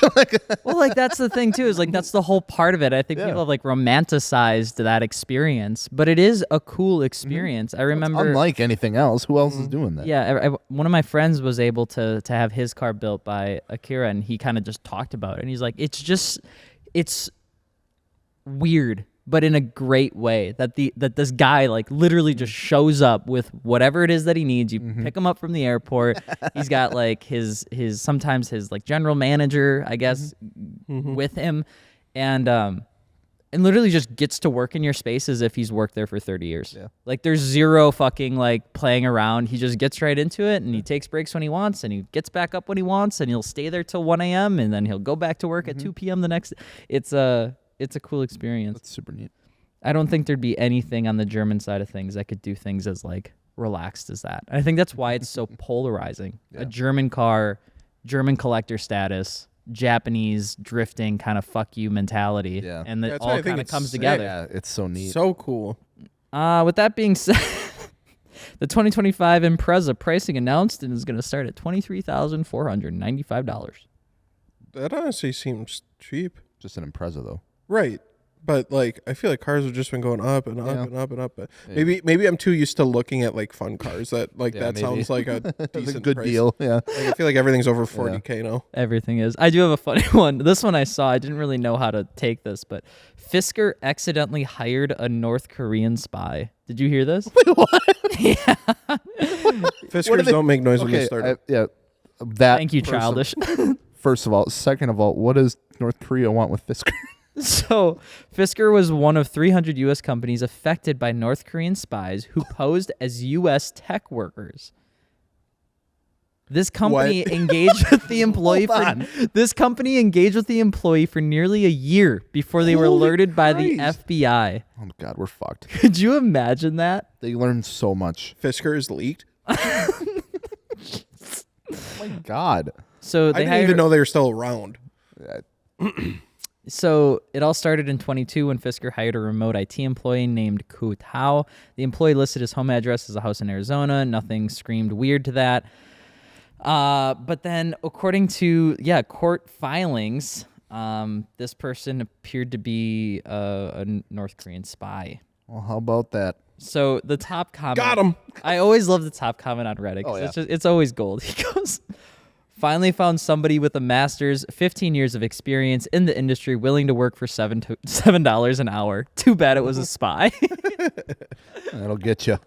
Well, like that's the thing too, is like that's the whole part of it. I think people have like romanticized that experience, but it is a cool experience. I remember, unlike anything else, who else is doing that? Yeah, one of my friends was able to have his car built by Akira, and he kind of just talked about it, and he's like, it's weird, but in a great way, that this guy like literally just shows up with whatever it is that he needs. You pick him up from the airport. He's got like his sometimes his like general manager, I guess, with him, and literally just gets to work in your space as if he's worked there for 30 years. Yeah. Like there's zero fucking like playing around. He just gets right into it, and he takes breaks when he wants, and he gets back up when he wants, and he'll stay there till 1 a.m. and then he'll go back to work at 2 p.m. the next. It's a cool experience. That's super neat. I don't think there'd be anything on the German side of things that could do things as like relaxed as that. I think that's why it's so polarizing. A German car, German collector status, Japanese drifting kind of fuck you mentality. Yeah. And it all kind of comes together. Yeah, it's so neat. So cool. With that being said, the 2025 Impreza pricing announced and is going to start at $23,495. That honestly seems cheap. Just an Impreza though. Right. But like I feel like cars have just been going up and up and up and up. But maybe I'm too used to looking at like fun cars that like that sounds like a decent good price. deal. Yeah. Like, I feel like everything's over 40K now. Everything is. I do have a funny one. This one I saw. I didn't really know how to take this, but Fisker accidentally hired a North Korean spy. Did you hear this? Wait, what? Yeah. Fiskers don't make noise when they start up. That. Thank you, childish. First of all. Second of all, what does North Korea want with Fisker? So, Fisker was one of 300 U.S. companies affected by North Korean spies who posed as U.S. tech workers. This company engaged with the employee for nearly a year before they were alerted by the FBI. Oh God, we're fucked. Could you imagine that? They learned so much. Fisker is leaked. Oh my God. So I didn't even know they were still around. So it all started in 22 when Fisker hired a remote IT employee named Ku Tao. The employee listed his home address as a house in Arizona. Nothing screamed weird to that. But then, according to court filings, this person appeared to be a North Korean spy. Well, how about that? So the top comment. Got him. I always love the top comment on Reddit because it's always gold. He goes, "Finally found somebody with a master's, 15 years of experience in the industry, willing to work for $7 an hour. Too bad it was a spy." That'll get you.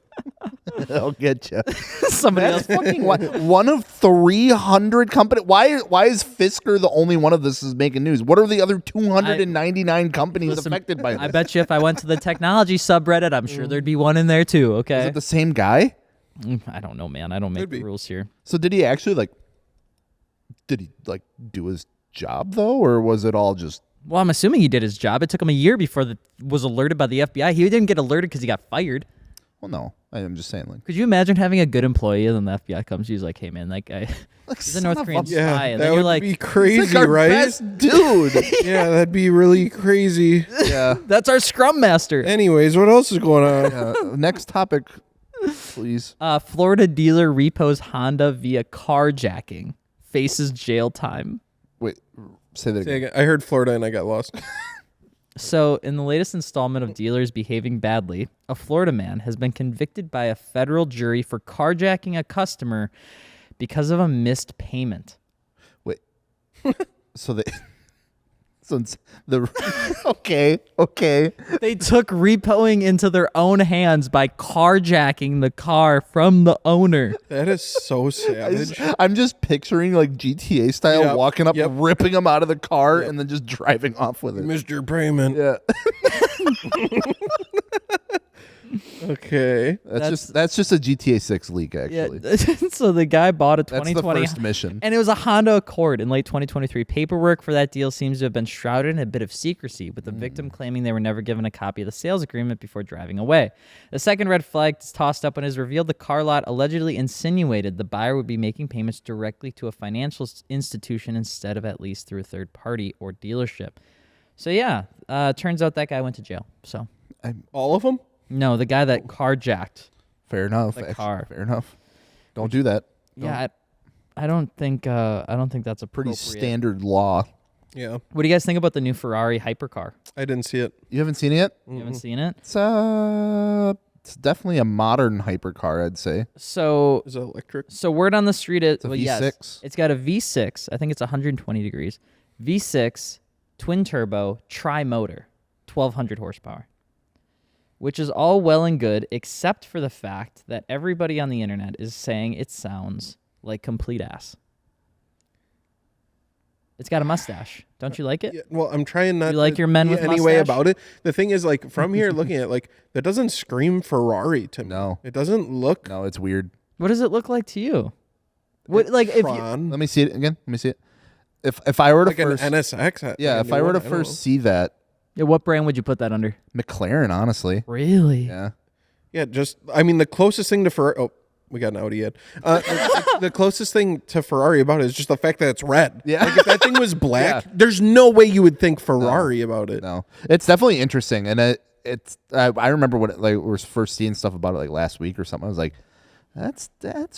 That'll get you. Somebody else. Fucking one of 300 companies. Why is Fisker the only one of this is making news? What are the other 299 companies affected by this? I bet you if I went to the technology subreddit, I'm sure there'd be one in there too. Okay. Is it the same guy? I don't know, man. I don't make the rules here. So did he actually do his job though, or was it all just? Well, I'm assuming he did his job. It took him a year before was alerted by the FBI. He didn't get alerted because he got fired. Well, no, I'm just saying. Like, could you imagine having a good employee and then the FBI comes to you, he's like, "Hey, man, that guy, he's a North Korean spy," and then you're like, "Be crazy, like right, best dude?" Yeah, that'd be really crazy. Yeah, that's our Scrum Master. Anyways, what else is going on? Next topic, please. Florida dealer repos Honda via carjacking. Faces jail time. Wait, say that again. I heard Florida and I got lost. So, in the latest installment of Dealers Behaving Badly, a Florida man has been convicted by a federal jury for carjacking a customer because of a missed payment. Wait. Okay. They took repoing into their own hands by carjacking the car from the owner. That is so savage. I'm just picturing like GTA style, walking up, ripping them out of the car, and then just driving off with it. Missed your payment. Yeah. Okay. That's just a GTA 6 leak, actually. Yeah. So the guy bought a That's 2020 the first mission. and it was a Honda Accord in late 2023. Paperwork for that deal seems to have been shrouded in a bit of secrecy, with the victim claiming they were never given a copy of the sales agreement before driving away. The second red flag is tossed up when it is revealed the car lot allegedly insinuated the buyer would be making payments directly to a financial institution instead of at least through a third party or dealership. So yeah, turns out that guy went to jail. So All of them? no, the guy that carjacked. Fair enough. The car. Fair enough. Don't do that. Yeah, I don't think that's a Pretty standard law. Yeah. What do you guys think about the new Ferrari hypercar? I didn't see it. You haven't seen it yet? You haven't seen it? It's definitely a modern hypercar, I'd say. So Is it electric? word on the street is a yes, V6. it's got a V6. I think it's 120 degrees. V6 twin turbo tri-motor, 1200 horsepower. Which is all well and good, except for the fact that everybody on the internet is saying it sounds like complete ass. It's got a mustache. Don't you like it? Yeah, well, I'm trying not You like to your men be with any way mustache? about it. The thing is, like, from here looking at it, like, that doesn't scream Ferrari to me. No. It doesn't look No, it's weird. What does it look like to you? What like if you, Tron. Let me see it again. Let me see it. If I were to Like first, an NSX. yeah, if I were to first see that, yeah, what brand would you put that under? McLaren, honestly, Really? yeah. Yeah, just, I mean, the closest thing to Ferrari. Oh, we got an Audi yet. The closest thing to Ferrari about it is just the fact that it's red. Yeah. Like, if that thing was black, Yeah. there's no way you would think Ferrari about it. No, it's definitely interesting, and it's. I remember when we were first seeing stuff about it like last week or something. I was like, that's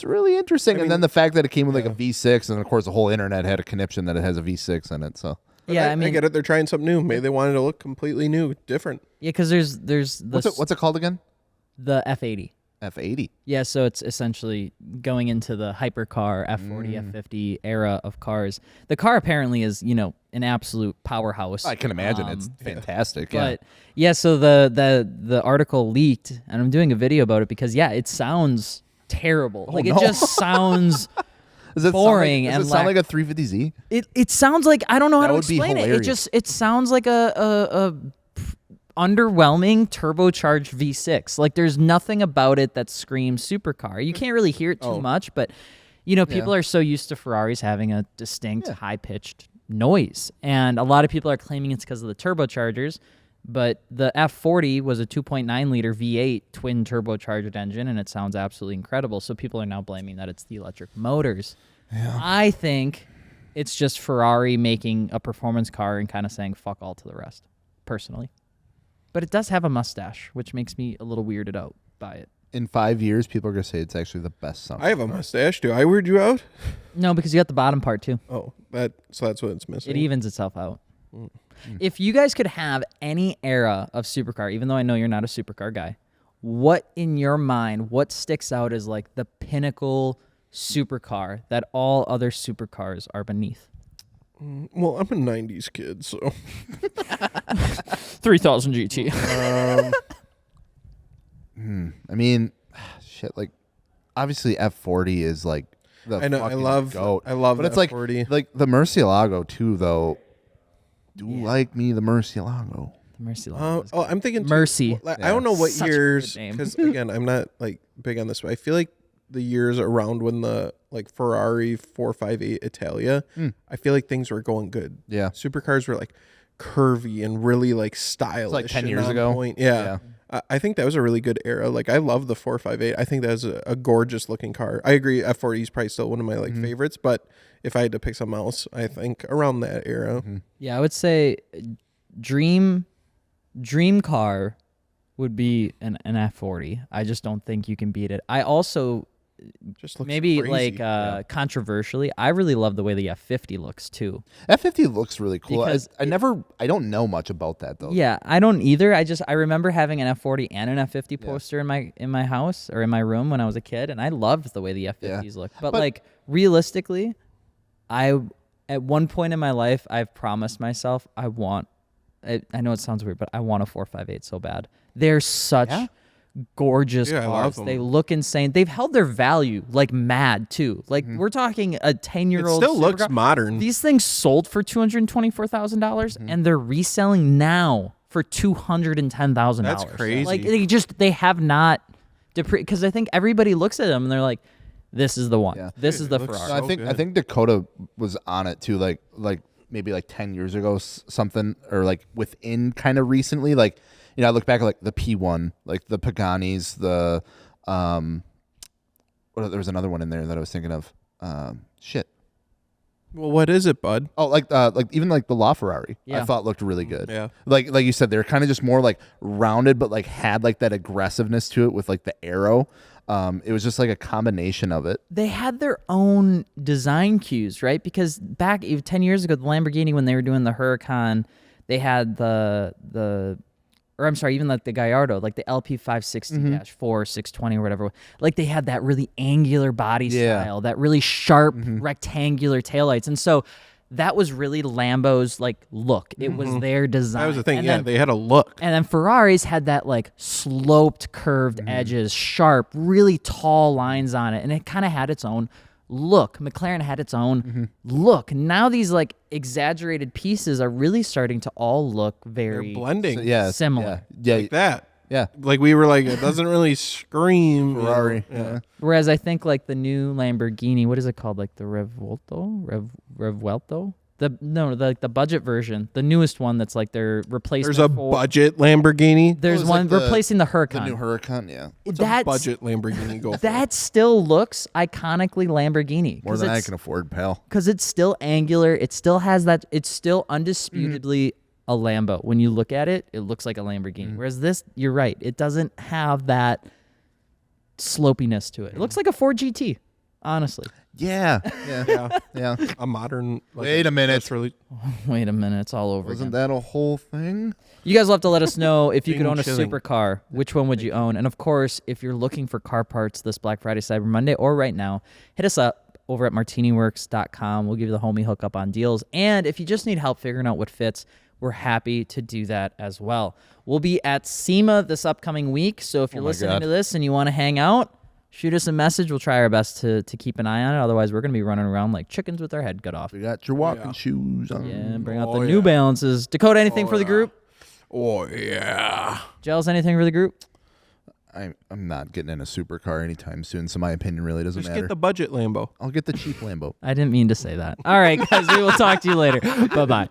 really interesting. And then the fact that it came with like a V6, and of course the whole internet had a conniption that it has a V6 in it. So But Yeah, I mean, I get it. They're trying something new. Maybe they wanted to look completely new, different. yeah, because there's the what's it called again? the F80. F80. Yeah, so it's essentially going into the hypercar F40, F50 era of cars. The car apparently is, an absolute powerhouse. I can imagine it's fantastic. Yeah. But yeah, so the article leaked, and I'm doing a video about it because it sounds terrible. It no. just sounds Does it boring sound and does it sound like a 350Z? it sounds like I don't know how That to would be explain it. hilarious. It sounds like a underwhelming turbocharged V6. Like there's nothing about it that screams supercar. You can't really hear it too much, but people are so used to Ferraris having a distinct high-pitched noise. And a lot of people are claiming it's because of the turbochargers, but the F40 was a 2.9 liter V8 twin turbocharged engine, and it sounds absolutely incredible. So people are now blaming that it's the electric motors. Yeah. I think it's just Ferrari making a performance car and kind of saying fuck all to the rest, personally. But it does have a mustache, which makes me a little weirded out by it. In 5 years, people are gonna say it's actually the best song. I have a mustache. Do I weird you out? No, because you got the bottom part too. Oh, so that's what it's missing. It evens itself out. If you guys could have any era of supercar, even though I know you're not a supercar guy, what in your mind, what sticks out as like the pinnacle supercar that all other supercars are beneath? Well, I'm a 90s kid, so. 3000 GT. I mean, shit. Like, obviously, F40 is like the I know. fucking I love goat. But But it's F40. like the Murcielago too, though. Like me, the Murcielago. Mercy. I'm thinking Mercy. I don't know what Such a years, good name. because again, I'm not like big on this, but I feel like the years around when the like Ferrari 458 Italia, I feel like things were going good. Yeah. Supercars were like curvy and really like stylish. like 10 and years on ago. point. Yeah. I think that was a really good era. Like I love the 458. I think that was a gorgeous looking car. I agree. F40 is probably still one of my like favorites, but if I had to pick something else, I think around that era. Yeah, I would say dream car would be an F40. I just don't think you can beat it. I also Just looks maybe crazy. like controversially, I really love the way the F50 looks too. F50 looks really cool. Because I don't know much about that though. Yeah, I don't either. I remember having an F40 and an F50 poster in my house or in my room when I was a kid, and I loved the way the F50s look. But like realistically, at one point in my life, I've promised myself I know it sounds weird, but I want a 458 so bad. They're such gorgeous I love cars. them. They look insane. They've held their value like mad too. Like we're talking a 10-year-old. It still looks modern. These things sold for $224,000 and they're reselling now for $210,000. That's crazy. Like they have not because I think everybody looks at them and they're like, this is the one. Yeah. This is the Ferrari. so I think Dakota was on it too, like maybe like 10 years ago, something, or like within kind of recently, like, you know, I look back at like the P1, like the Paganis, the there was another one in there that I was thinking of. Shit. Well, what is it, bud? Oh, like even like the LaFerrari, I thought looked really good. Yeah. Like you said, they're kind of just more like rounded, but like had like that aggressiveness to it with like the arrow. It was just like a combination of it. They had their own design cues, right? Because back 10 years ago, the Lamborghini, when they were doing the Huracan, they had even like the Gallardo, like the LP 560-4, 620 or whatever. Like they had that really angular body style, that really sharp rectangular taillights. And so that was really Lambo's like look. It was their design. That was the thing. And then, they had a look. And then Ferraris had that like sloped, curved edges, sharp, really tall lines on it. And it kind of had its own look. McLaren had its own look. Now these like exaggerated pieces are really starting to all look very They're blending. similar. Yeah. Like that. Yeah. Like we were like, it doesn't really scream Ferrari. Yeah. Whereas I think like the new Lamborghini, what is it called? Like the Revuelto? The budget version, the newest one that's like their replacement. There's a budget Lamborghini. There's one like replacing the Huracan. The new Huracan, yeah. What's a budget Lamborghini go for? That still looks iconically Lamborghini. More than I can afford, pal. Because it's still angular. It still has that. It's still undisputedly a Lambo. When you look at it, it looks like a Lamborghini. Whereas this, you're right, it doesn't have that slopiness to it. It looks like a Ford GT, honestly. Yeah. A modern. Like, Wait a minute. Really. Wait a minute, it's all over Wasn't again. that a whole thing? You guys will have to let us know if you could Being own a chilling. supercar, which one would you own? And of course, if you're looking for car parts this Black Friday, Cyber Monday, or right now, hit us up over at MartiniWorks.com. We'll give you the homie hookup on deals. And if you just need help figuring out what fits, we're happy to do that as well. We'll be at SEMA this upcoming week, so if you're listening to this and you want to hang out, shoot us a message. We'll try our best to keep an eye on it. Otherwise, we're going to be running around like chickens with our head cut off. We got your walking shoes on. Yeah, and bring out the New Balances. Dakota, anything for the group? Oh, yeah. Gels, anything for the group? I'm not getting in a supercar anytime soon, so my opinion really doesn't Just matter. get the budget Lambo. I'll get the cheap Lambo. I didn't mean to say that. All right, guys, we will talk to you later. Bye-bye.